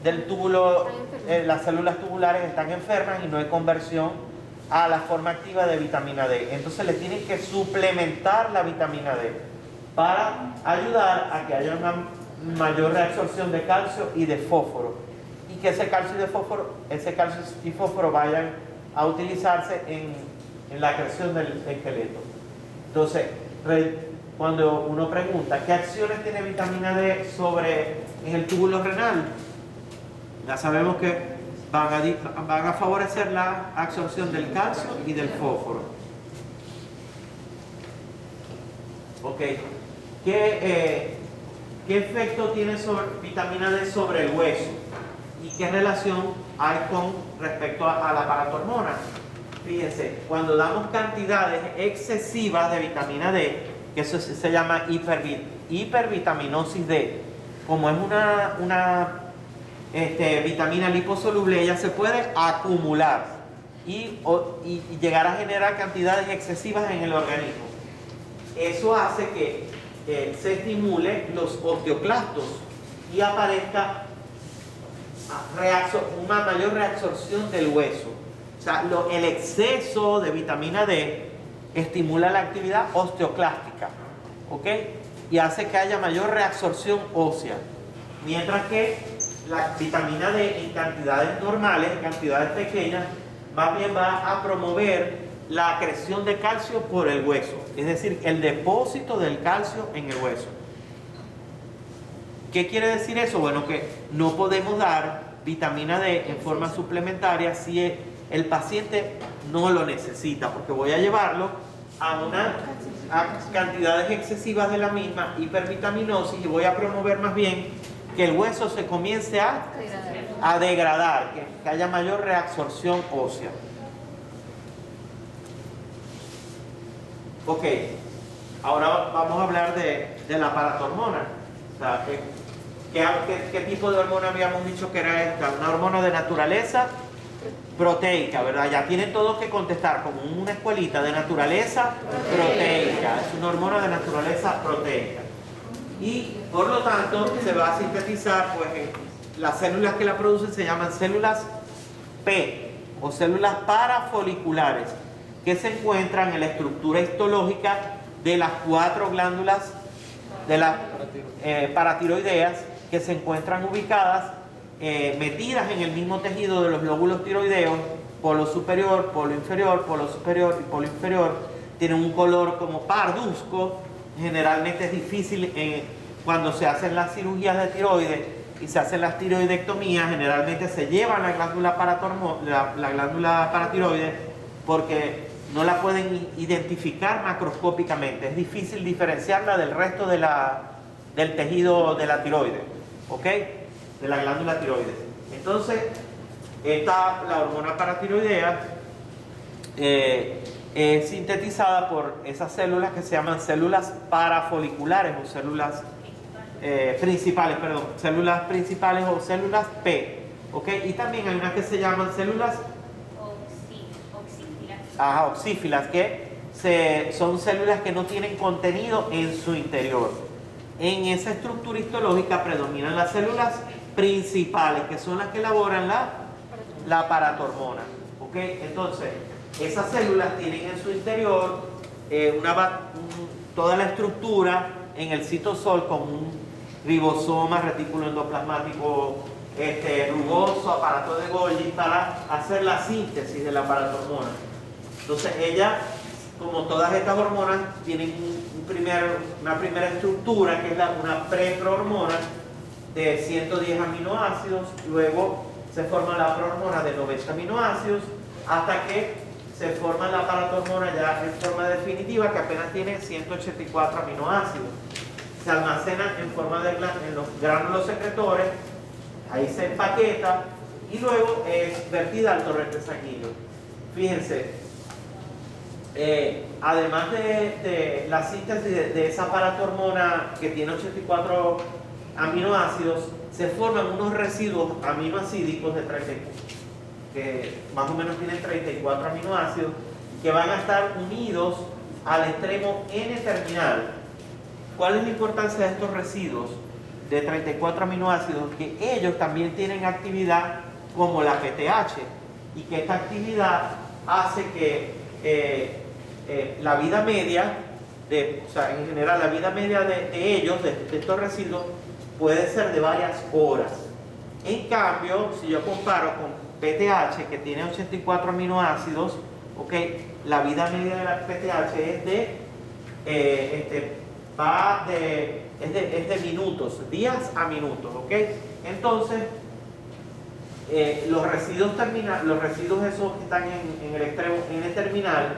del túbulo, las células tubulares están enfermas y no hay conversión a la forma activa de vitamina D. Entonces le tienen que suplementar la vitamina D para ayudar a que haya una mayor reabsorción de calcio y de fósforo y que ese calcio y fósforo vayan a utilizarse en la creación del esqueleto. Entonces, cuando uno pregunta qué acciones tiene vitamina D en el túbulo renal, ya sabemos que van a favorecer la absorción del calcio y del fósforo. Ok, ¿qué efecto tiene vitamina D sobre el hueso? ¿Y qué relación hay con respecto a la paratormona? Fíjense, cuando damos cantidades excesivas de vitamina D, que eso se llama hipervitaminosis D, como es una vitamina liposoluble, ella se puede acumular y llegar a generar cantidades excesivas en el organismo. Eso hace que se estimule los osteoclastos y aparezca una mayor reabsorción del hueso. O sea, el exceso de vitamina D estimula la actividad osteoclástica, ¿ok? Y hace que haya mayor reabsorción ósea. Mientras que la vitamina D en cantidades normales, en cantidades pequeñas, más bien va a promover la acreción de calcio por el hueso. Es decir, el depósito del calcio en el hueso. ¿Qué quiere decir eso? Bueno, que no podemos dar vitamina D en forma suplementaria si el paciente no lo necesita, porque voy a llevarlo a cantidades excesivas de la misma hipervitaminosis y voy a promover más bien que el hueso se comience a degradar, que haya mayor reabsorción ósea. Ok, ahora vamos a hablar de la paratormona. O sea, ¿qué tipo de hormona habíamos dicho que era esta? Una hormona de naturaleza proteica, ¿verdad? Ya tienen todos que contestar como una escuelita de naturaleza proteica. Es una hormona de naturaleza proteica. Y por lo tanto se va a sintetizar, pues las células que la producen se llaman células P o células parafoliculares, que se encuentran en la estructura histológica de las 4 glándulas de las paratiroideas, que se encuentran ubicadas, metidas en el mismo tejido de los lóbulos tiroideos, polo superior, polo inferior, polo superior y polo inferior. Tienen un color como parduzco. Generalmente es difícil cuando se hacen las cirugías de tiroides y se hacen las tiroidectomías, generalmente se llevan la glándula paratiroides porque no la pueden identificar macroscópicamente. Es difícil diferenciarla del resto del tejido de la tiroides, ¿ok? De la glándula tiroides. Entonces, la hormona paratiroidea es sintetizada por esas células que se llaman células parafoliculares o células principales, perdón, células principales o células P, ¿ok? Y también hay unas que se llaman células oxífilas, que son células que no tienen contenido en su interior. En esa estructura histológica predominan las células principales, que son las que elaboran la paratormona, ¿ok? Entonces, esas células tienen en su interior toda la estructura en el citosol con un ribosoma, retículo endoplasmático rugoso, aparato de Golgi para hacer la síntesis de la paratormona. Entonces ella, como todas estas hormonas, tienen una primera estructura que es una preprohormona de 110 aminoácidos, luego se forma la prohormona de 90 aminoácidos, hasta que se forma la paratormona ya en forma definitiva, que apenas tiene 184 aminoácidos. Se almacena en forma en los gránulos secretores, ahí se empaqueta y luego es vertida al torrente sanguíneo. Fíjense, además de la síntesis de esa paratormona que tiene 84 aminoácidos, se forman unos residuos aminoacídicos de 34, que más o menos tienen 34 aminoácidos, que van a estar unidos al extremo N-terminal. ¿Cuál es la importancia de estos residuos de 34 aminoácidos? Que ellos también tienen actividad como la PTH, y que esta actividad hace que la vida media, o sea, en general la vida media de ellos, de estos residuos, puede ser de varias horas. En cambio, si yo comparo con PTH, que tiene 84 aminoácidos, ¿ok? La vida media de la PTH es de minutos, días a minutos, ¿ok? Entonces, los residuos esos que están en el extremo, en el terminal,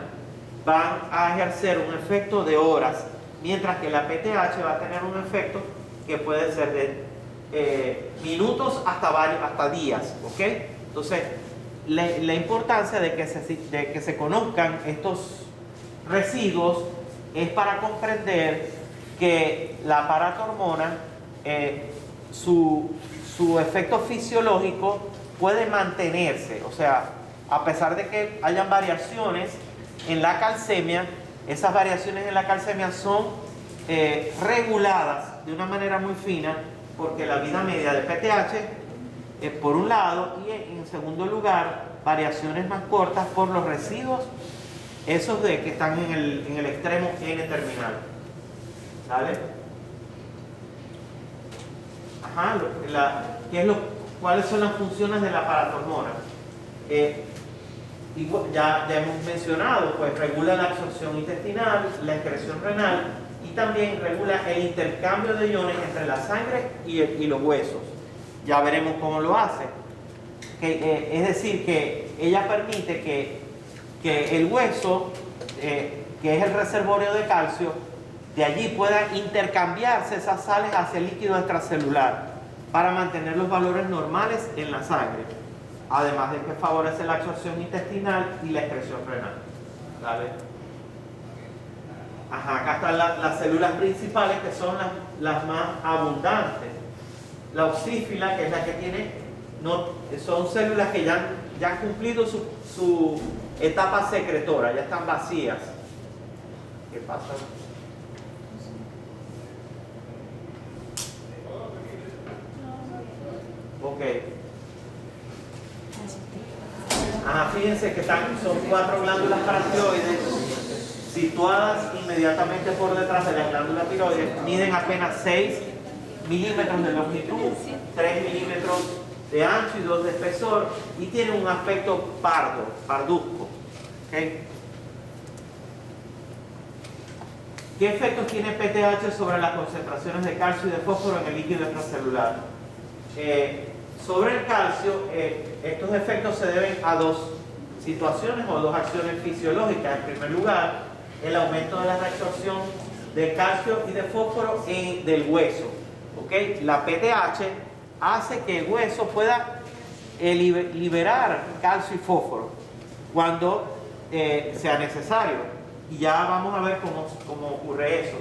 van a ejercer un efecto de horas, mientras que la PTH va a tener un efecto que puede ser de minutos hasta días, ¿ok? Entonces, la importancia de que se conozcan estos residuos es para comprender que la paratormona, su efecto fisiológico puede mantenerse, o sea, a pesar de que hayan variaciones en la calcemia, esas variaciones en la calcemia son reguladas de una manera muy fina, porque la vida media de PTH, por un lado, y en segundo lugar, variaciones más cortas por los residuos, esos que están en el extremo N terminal. ¿Sale? Ajá, ¿cuáles son las funciones de la paratormona? Ya hemos mencionado, pues regula la absorción intestinal, la excreción renal y también regula el intercambio de iones entre la sangre y los huesos. Ya veremos cómo lo hace. Es decir, que ella permite que el hueso, que es el reservorio de calcio, de allí puedan intercambiarse esas sales hacia el líquido extracelular para mantener los valores normales en la sangre, además de que favorece la absorción intestinal y la excreción renal. ¿Vale? Ajá, acá están las células principales, que son las más abundantes. La oxífila, que es la que tiene, son células que ya han cumplido su etapa secretora, ya están vacías. ¿Qué pasa? Ok. Fíjense que son 4 glándulas paratiroides situadas inmediatamente por detrás de la glándula tiroides. Miden apenas 6 milímetros de longitud, 3 milímetros de ancho y 2 de espesor, y tienen un aspecto parduzco. ¿Okay? ¿Qué efectos tiene PTH sobre las concentraciones de calcio y de fósforo en el líquido extracelular? Sobre el calcio, estos efectos se deben a 2 situaciones o 2 acciones fisiológicas. En primer lugar, el aumento de la reabsorción de calcio y de fósforo del hueso. ¿Okay? La PTH hace que el hueso pueda liberar calcio y fósforo cuando sea necesario. Y ya vamos a ver cómo ocurre eso.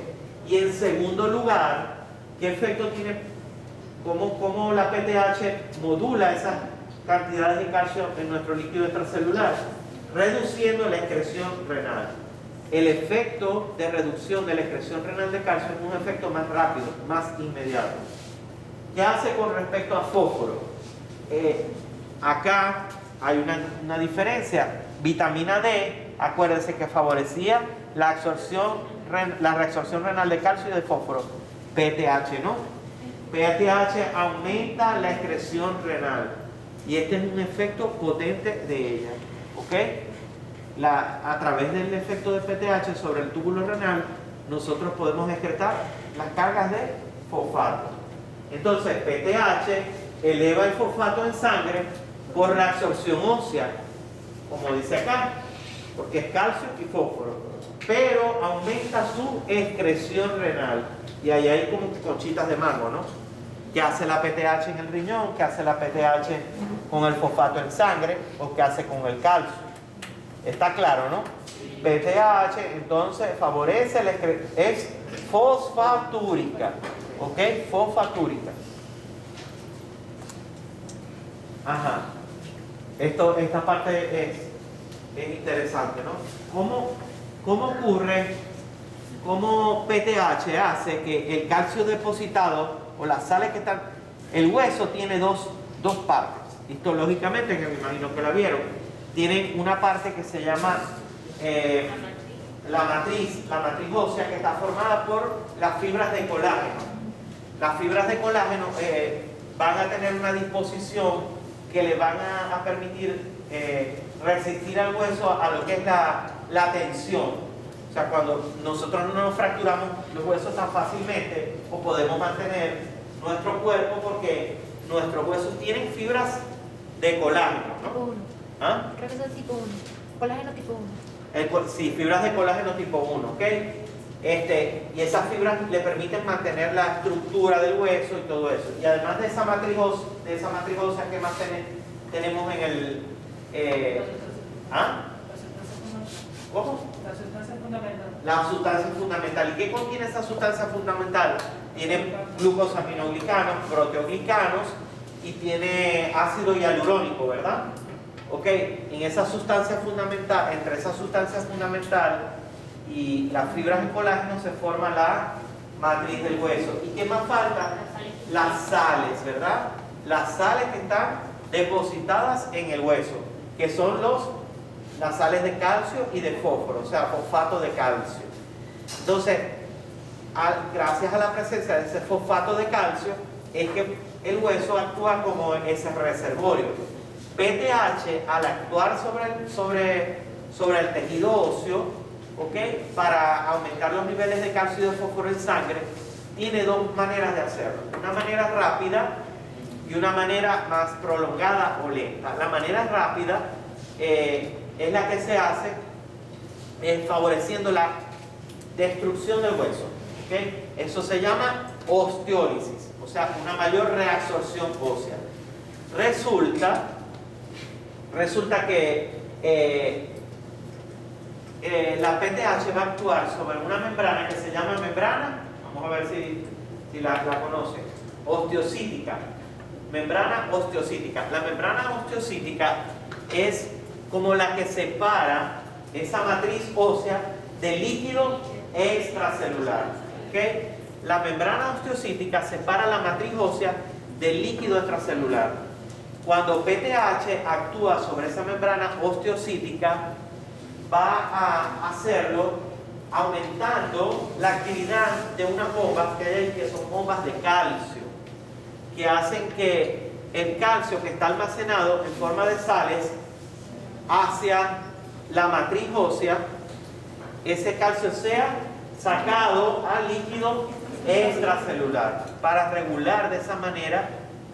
Y en segundo lugar, ¿qué efecto tiene? ¿Cómo la PTH modula esas cantidades de calcio en nuestro líquido extracelular? Reduciendo la excreción renal. El efecto de reducción de la excreción renal de calcio es un efecto más rápido, más inmediato. ¿Qué hace con respecto a fósforo? Acá hay una diferencia. Vitamina D, acuérdense que favorecía la reabsorción renal de calcio y de fósforo. PTH no. PTH aumenta la excreción renal y este es un efecto potente de ella. ¿Ok? A través del efecto de PTH sobre el túbulo renal, nosotros podemos excretar las cargas de fosfato. Entonces, PTH eleva el fosfato en sangre por reabsorción ósea, como dice acá, porque es calcio y fósforo, pero aumenta su excreción renal. Y ahí hay como conchitas de mango, ¿no? ¿Qué hace la PTH en el riñón? ¿Qué hace la PTH con el fosfato en sangre? ¿O qué hace con el calcio? Está claro, ¿no? PTH entonces favorece es fosfatúrica. ¿Ok? Fosfatúrica. Ajá. Esta parte es interesante, ¿no? ¿Cómo ocurre? ¿Cómo PTH hace que el calcio depositado o las sales que están... El hueso tiene dos partes. Histológicamente, que me imagino que la vieron, tienen una parte que se llama la matriz ósea, que está formada por las fibras de colágeno. Las fibras de colágeno van a tener una disposición que le van a permitir resistir al hueso a lo que es la tensión. O sea, cuando nosotros no nos fracturamos los huesos tan fácilmente, o podemos mantener nuestro cuerpo porque nuestros huesos tienen fibras de colágeno, Tipo ¿no? 1. ¿Ah? Creo que son tipo 1. Colágeno tipo 1. Sí, fibras de colágeno tipo 1, ¿ok? Y esas fibras le permiten mantener la estructura del hueso y todo eso. Y además de esa matriz ósea, ¿qué más tenemos en el... ¿Ah? ¿Cómo? La sustancia fundamental. La sustancia fundamental. ¿Y qué contiene esa sustancia fundamental? Tiene glucosaminoglicanos, proteoglicanos y tiene ácido hialurónico, ¿verdad? Ok, en esa sustancia fundamental, entre esa sustancia fundamental y las fibras de colágeno se forma la matriz del hueso. ¿Y qué más falta? Las sales, ¿verdad? Las sales que están depositadas en el hueso, que son las sales de calcio y de fósforo, o sea, fosfato de calcio. Entonces, gracias a la presencia de ese fosfato de calcio, es que el hueso actúa como ese reservorio. PTH, al actuar sobre el tejido óseo, ¿ok? Para aumentar los niveles de calcio y de fósforo en sangre, tiene dos maneras de hacerlo. Una manera rápida y una manera más prolongada o lenta. La manera rápida es la que se hace favoreciendo la destrucción del hueso. ¿Okay? Eso se llama osteólisis, o sea, una mayor reabsorción ósea. Resulta que la PTH va a actuar sobre una membrana que se llama membrana, vamos a ver si la conocen, osteocítica. Membrana osteocítica. La membrana osteocítica es como la que separa esa matriz ósea del líquido extracelular. ¿Okay? La membrana osteocítica separa la matriz ósea del líquido extracelular. Cuando PTH actúa sobre esa membrana osteocítica, va a hacerlo aumentando la actividad de unas bombas que hay ahí, que son bombas de calcio, que hacen que el calcio que está almacenado en forma de sales hacia la matriz ósea, ese calcio sea sacado al líquido extracelular para regular de esa manera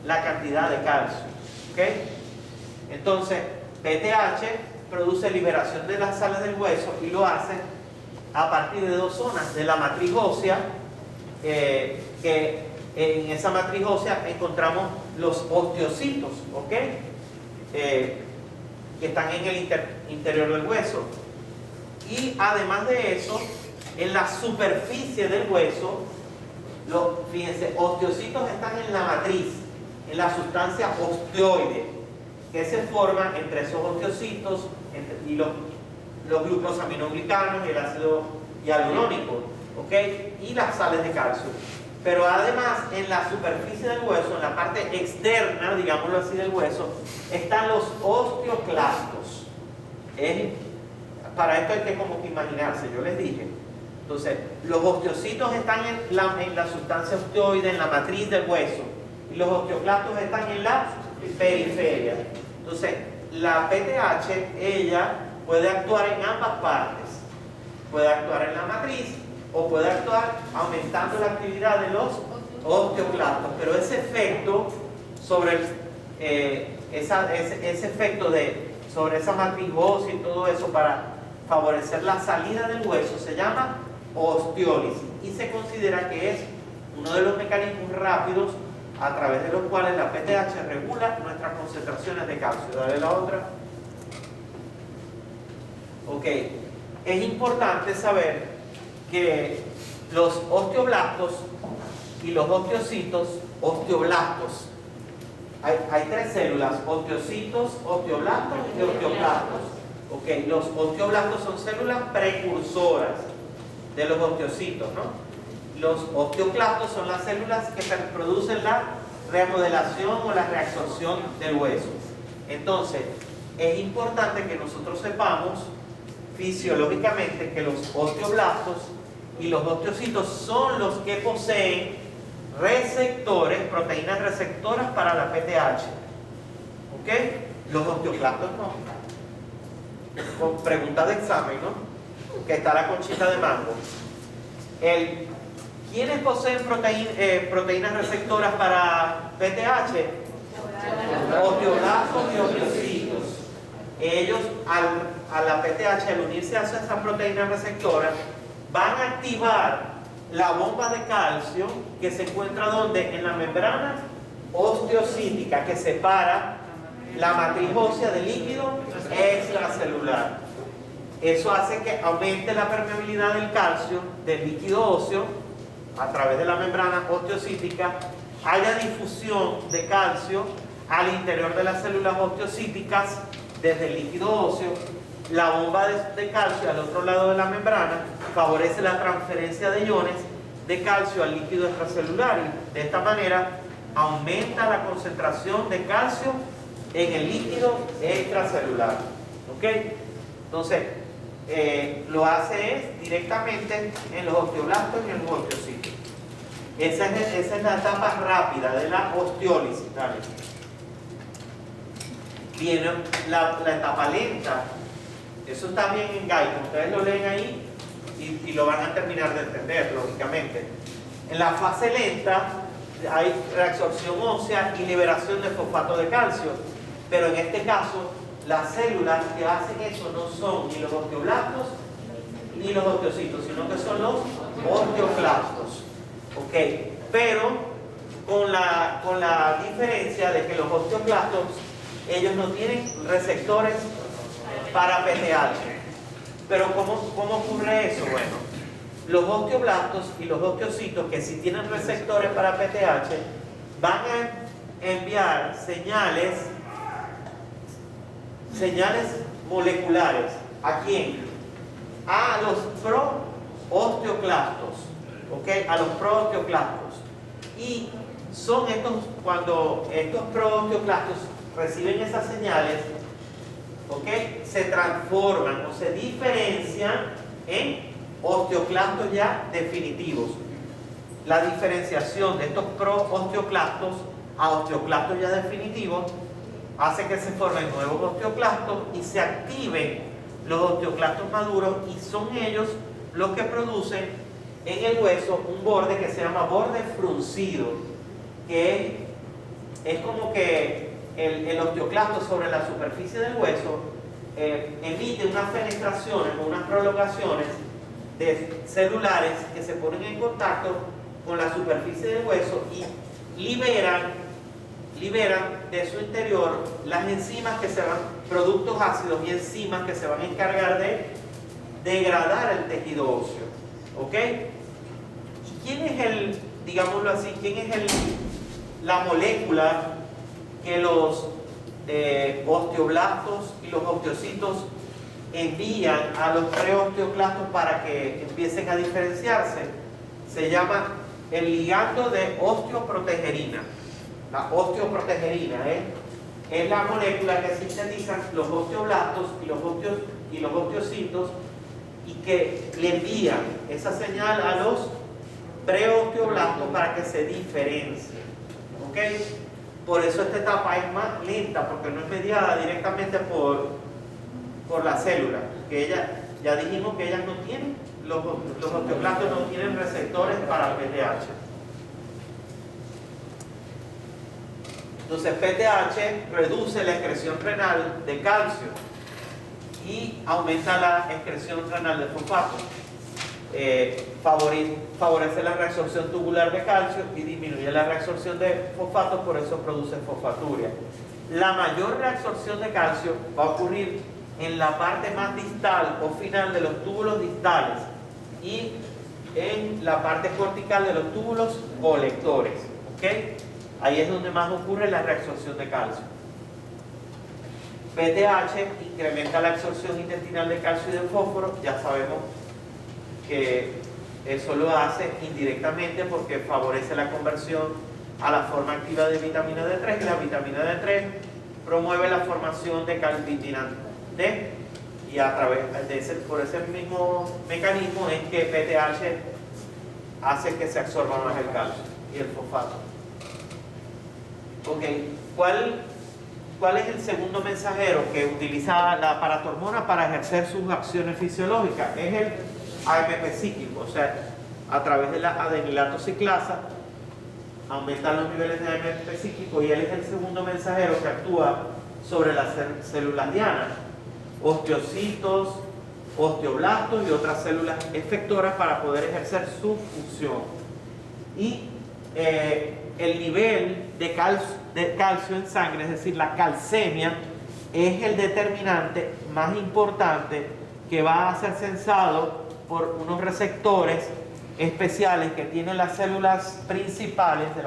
la cantidad de calcio. ¿Okay? Entonces, PTH produce liberación de las sales del hueso y lo hace a partir de dos zonas de la matriz ósea, que en esa matriz ósea encontramos los osteocitos, ¿ok? Que están en el interior del hueso. Y además de eso, en la superficie del hueso, fíjense, osteocitos están en la matriz, en la sustancia osteoide, que se forma entre esos osteocitos y los glucosaminoglicanos y el ácido hialurónico, ¿ok? Y las sales de calcio. Pero además, en la superficie del hueso, en la parte externa, digámoslo así, del hueso, están los osteoclastos. Para esto hay que como que imaginarse, yo les dije. Entonces, los osteocitos están en la sustancia osteoide, en la matriz del hueso, y los osteoclastos están en la periferia. Entonces, la PTH, ella puede actuar en ambas partes. Puede actuar en la matriz o puede actuar aumentando la actividad de los osteoclastos. Pero ese efecto sobre ese efecto sobre esa matriz ósea y todo eso para favorecer la salida del hueso se llama osteólisis y se considera que es uno de los mecanismos rápidos a través de los cuales la PTH regula nuestras concentraciones de calcio. Dale la otra. Ok. Es importante saber que los osteoblastos y los osteocitos, osteoblastos, hay tres células, osteocitos, osteoblastos y osteoclastos. Ok, los osteoblastos son células precursoras de los osteocitos, ¿no? Los osteoclastos son las células que producen la remodelación o la reabsorción del hueso. Entonces, es importante que nosotros sepamos fisiológicamente que los osteoblastos y los osteocitos son los que poseen receptores, proteínas receptoras para la PTH. ¿Ok? Los osteoclastos no. con preguntas de examen, ¿no? Que está la conchita de mango. ¿Quiénes poseen proteínas receptoras para PTH? Osteoblastos y osteocitos. Ellos, a la PTH, al unirse a esas proteínas receptoras, van a activar la bomba de calcio que se encuentra ¿dónde? En la membrana osteocítica que separa la matriz ósea del líquido extracelular. Eso hace que aumente la permeabilidad del calcio del líquido óseo a través de la membrana osteocítica, haya difusión de calcio al interior de las células osteocíticas desde el líquido óseo. La bomba de calcio al otro lado de la membrana favorece la transferencia de iones de calcio al líquido extracelular y de esta manera aumenta la concentración de calcio en el líquido extracelular. ¿Ok? Entonces, lo hace es directamente en los osteoblastos y en los osteocitos. Esa es la etapa rápida de la osteólisis. Dale. Viene la etapa lenta. Eso está bien en Guyton, ustedes lo leen ahí y lo van a terminar de entender, lógicamente. En la fase lenta hay reabsorción ósea y liberación de fosfato de calcio, pero en este caso las células que hacen eso no son ni los osteoblastos ni los osteocitos, sino que son los osteoclastos. ¿Ok? Pero con la diferencia de que los osteoclastos, ellos no tienen receptores para PTH. Pero ¿cómo ocurre eso? Bueno, los osteoblastos y los osteocitos que sí tienen receptores para PTH van a enviar señales moleculares. ¿A quién? A los proosteoclastos. ¿Ok? A los proosteoclastos. Y son cuando estos proosteoclastos reciben esas señales, ¿ok? Se transforman o se diferencian en osteoclastos ya definitivos. La diferenciación de estos proosteoclastos a osteoclastos ya definitivos hace que se formen nuevos osteoclastos y se activen los osteoclastos maduros, y son ellos los que producen en el hueso un borde que se llama borde fruncido, que es como que el osteoclasto sobre la superficie del hueso emite unas fenestraciones o unas prolongaciones de celulares que se ponen en contacto con la superficie del hueso y liberan de su interior las enzimas que se van, productos ácidos y enzimas que se van a encargar de degradar el tejido óseo. ¿Ok? ¿Y quién es digámoslo así, la molécula que los osteoblastos y los osteocitos envían a los preosteoclastos para que empiecen a diferenciarse? Se llama el ligando de osteoprotegerina. La osteoprotegerina es la molécula que sintetizan los osteoblastos y los osteocitos y que le envían esa señal a los preosteoblastos para que se diferencien. ¿Ok? Por eso esta etapa es más lenta, porque no es mediada directamente por la célula, que ya dijimos que ellas no tienen, los osteoclastos no tienen receptores para PTH. Entonces PTH reduce la excreción renal de calcio y aumenta la excreción renal de fosfato. Favorece la reabsorción tubular de calcio y disminuye la reabsorción de fosfato, por eso produce fosfaturia. La mayor reabsorción de calcio va a ocurrir en la parte más distal o final de los túbulos distales y en la parte cortical de los túbulos colectores. ¿Ok? Ahí es donde más ocurre la reabsorción de calcio. PTH incrementa la absorción intestinal de calcio y de fósforo. Ya sabemos que eso lo hace indirectamente porque favorece la conversión a la forma activa de vitamina D3, y la vitamina D3 promueve la formación de calcitina D, y a través por ese mismo mecanismo es que PTH hace que se absorba más el calcio y el fosfato. Ok, ¿cuál es el segundo mensajero que utiliza la paratormona para ejercer sus acciones fisiológicas? Es el AMP cíclico, o sea, a través de la adenilato ciclasa aumentan los niveles de AMP cíclico y él es el segundo mensajero que actúa sobre las células dianas, osteocitos, osteoblastos y otras células efectoras para poder ejercer su función. Y el nivel de calcio en sangre, es decir, la calcemia, es el determinante más importante que va a ser sensado por unos receptores especiales que tienen las células principales de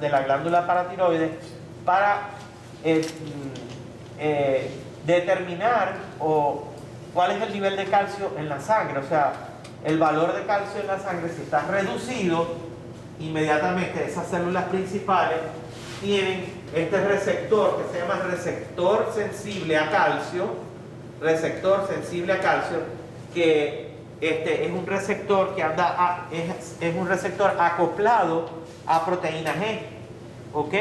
la glándula paratiroides para determinar cuál es el nivel de calcio en la sangre. O sea, el valor de calcio en la sangre, si está reducido, inmediatamente esas células principales tienen este receptor que se llama receptor sensible a calcio, que es un receptor que es un receptor acoplado a proteína G, ¿ok?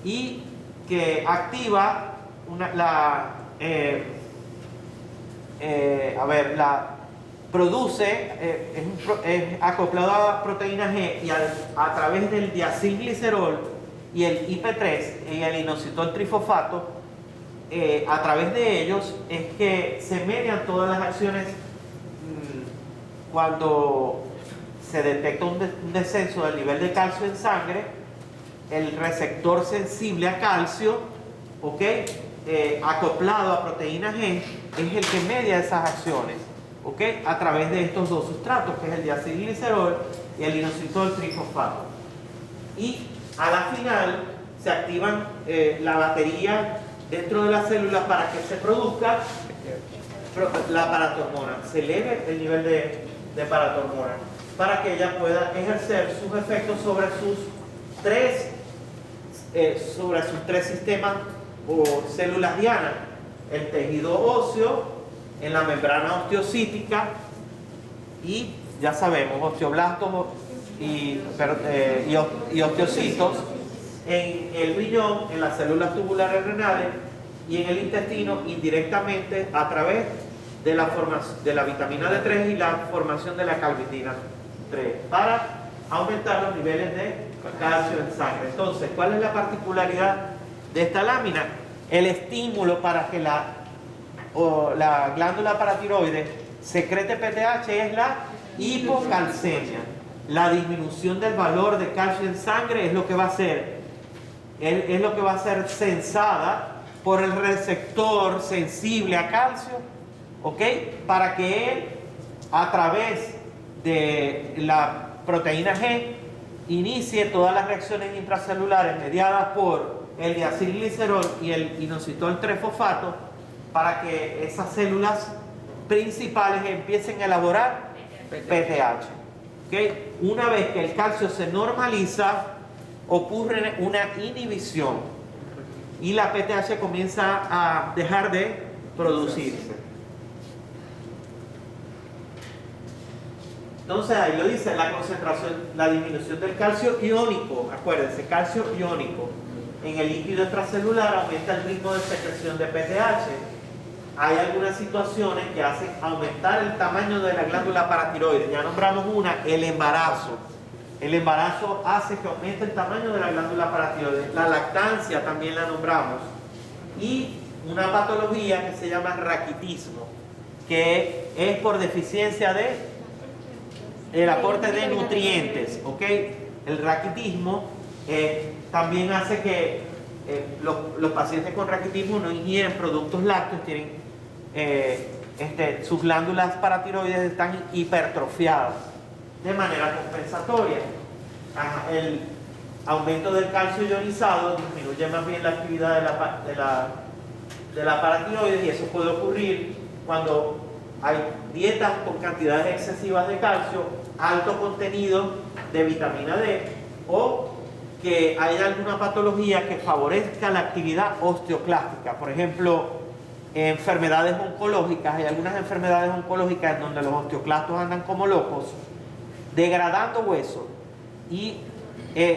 Y que activa es acoplado a proteína G y a través del diacilglicerol y el IP3 y el inositol trifosfato, a través de ellos es que se median todas las acciones. Cuando se detecta un descenso del nivel de calcio en sangre, el receptor sensible a calcio, ¿ok? Acoplado a proteína G, es el que media esas acciones, ¿ok? A través de estos dos sustratos, que es el diacilglicerol y el inositol trifosfato. Y a la final se activan la batería dentro de la célula para que se produzca la paratormona, se eleve el nivel de paratormona para que ella pueda ejercer sus efectos sobre sus tres sistemas o células dianas: el tejido óseo, en la membrana osteocítica y ya sabemos, osteoblastos y osteocitos, en el riñón, en las células tubulares renales y en el intestino indirectamente a través de la vitamina D3 y la formación de la calcitina 3 para aumentar los niveles de calcio en sangre. Entonces, ¿cuál es la particularidad de esta lámina? El estímulo para que la glándula paratiroides secrete PTH es la hipocalcemia. La disminución del valor de calcio en sangre es lo que va a ser sensada por el receptor sensible a calcio, ¿ok? Para que él, a través de la proteína G, inicie todas las reacciones intracelulares mediadas por el diacilglicerol y el inositol trifosfato para que esas células principales empiecen a elaborar PTH. ¿Okay? Una vez que el calcio se normaliza, ocurre una inhibición y la PTH comienza a dejar de producirse. Entonces ahí lo dice, la concentración, la disminución del calcio iónico, acuérdense, calcio iónico en el líquido extracelular aumenta el ritmo de secreción de PTH. Hay algunas situaciones que hacen aumentar el tamaño de la glándula paratiroides. Ya nombramos una, el embarazo. El embarazo hace que aumente el tamaño de la glándula paratiroides. La lactancia también la nombramos. Y una patología que se llama raquitismo, que es por deficiencia de el aporte de nutrientes, ¿ok? El raquitismo también hace que los pacientes con raquitismo no ingieren productos lácteos, tienen sus glándulas paratiroides están hipertrofiadas de manera compensatoria. El aumento del calcio ionizado disminuye más bien la actividad de la paratiroides y eso puede ocurrir cuando hay dietas con cantidades excesivas de calcio, alto contenido de vitamina D o que haya alguna patología que favorezca la actividad osteoclástica. Por ejemplo, enfermedades oncológicas, hay algunas enfermedades oncológicas en donde los osteoclastos andan como locos, degradando hueso y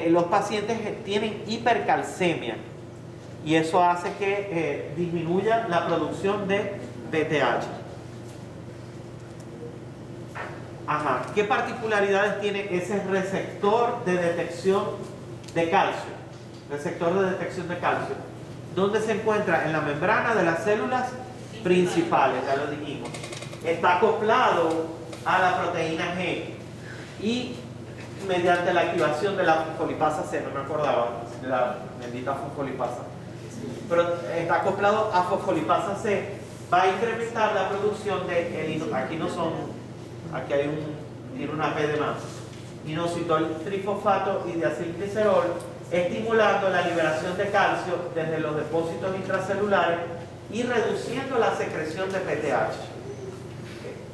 los pacientes tienen hipercalcemia y eso hace que disminuya la producción de PTH. Ajá. ¿Qué particularidades tiene ese receptor de detección de calcio? Receptor de detección de calcio. ¿Dónde se encuentra? En la membrana de las células principales, ya lo dijimos. Está acoplado a la proteína G y mediante la activación de la fosfolipasa C, no me acordaba de la bendita fosfolipasa, pero está acoplado a fosfolipasa C, va a incrementar la producción de, aquí no son, aquí hay tiene una P de más, inositol trifosfato y diacilglicerol, estimulando la liberación de calcio desde los depósitos intracelulares y reduciendo la secreción de PTH.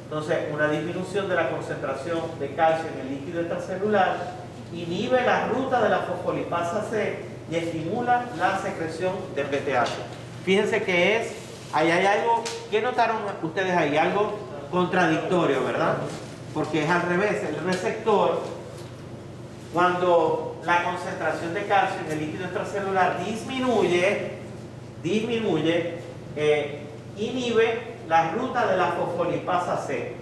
Entonces, una disminución de la concentración de calcio en el líquido extracelular inhibe la ruta de la fosfolipasa C y estimula la secreción de PTH. Fíjense que ahí hay algo, ¿qué notaron ustedes ahí? Algo contradictorio, ¿verdad? Porque es al revés, el receptor, cuando la concentración de calcio en el líquido extracelular inhibe la ruta de la fosfolipasa C.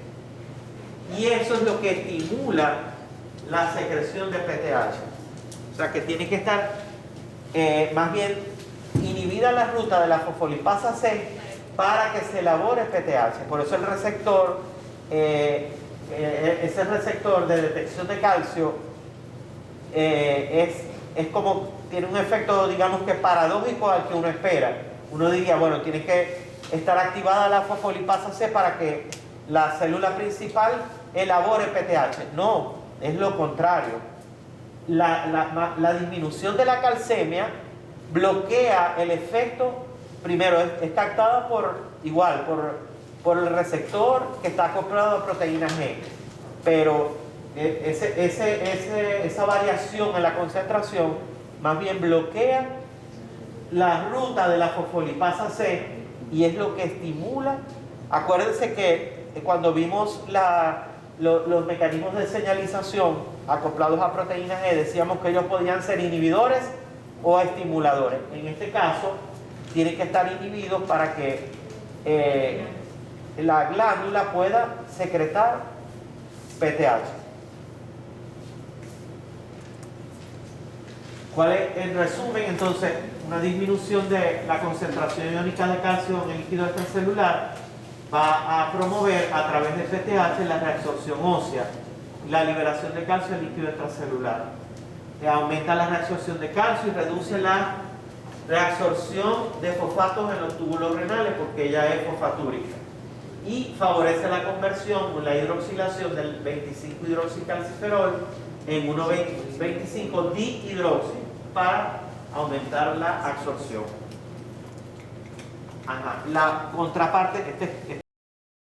Y eso es lo que estimula la secreción de PTH. O sea que tiene que estar más bien inhibida la ruta de la fosfolipasa C para que se elabore PTH. Por eso el receptor, ese receptor de detección de calcio es como, tiene un efecto, digamos que paradójico al que uno espera. Uno diría, bueno, tiene que estar activada la fosfolipasa C para que la célula principal elabore PTH. No, es lo contrario. La disminución de la calcemia bloquea el efecto, primero es captada por el receptor que está acoplado a proteína G, pero esa variación en la concentración más bien bloquea la ruta de la fosfolipasa C y es lo que estimula. Acuérdense que cuando vimos los mecanismos de señalización acoplados a proteína G, decíamos que ellos podían ser inhibidores o estimuladores. En este caso, tienen que estar inhibidos para que la glándula pueda secretar PTH. ¿Cuál es el resumen? Entonces, una disminución de la concentración iónica de calcio en el líquido extracelular va a promover a través del PTH la reabsorción ósea, la liberación de calcio en el líquido extracelular. Aumenta la reabsorción de calcio y reduce la reabsorción de fosfatos en los túbulos renales porque ella es fosfatúrica. Y favorece la conversión o la hidroxilación del 25-hidroxicalciferol en 1,25-dihidroxi para aumentar la absorción. Ajá. La contraparte,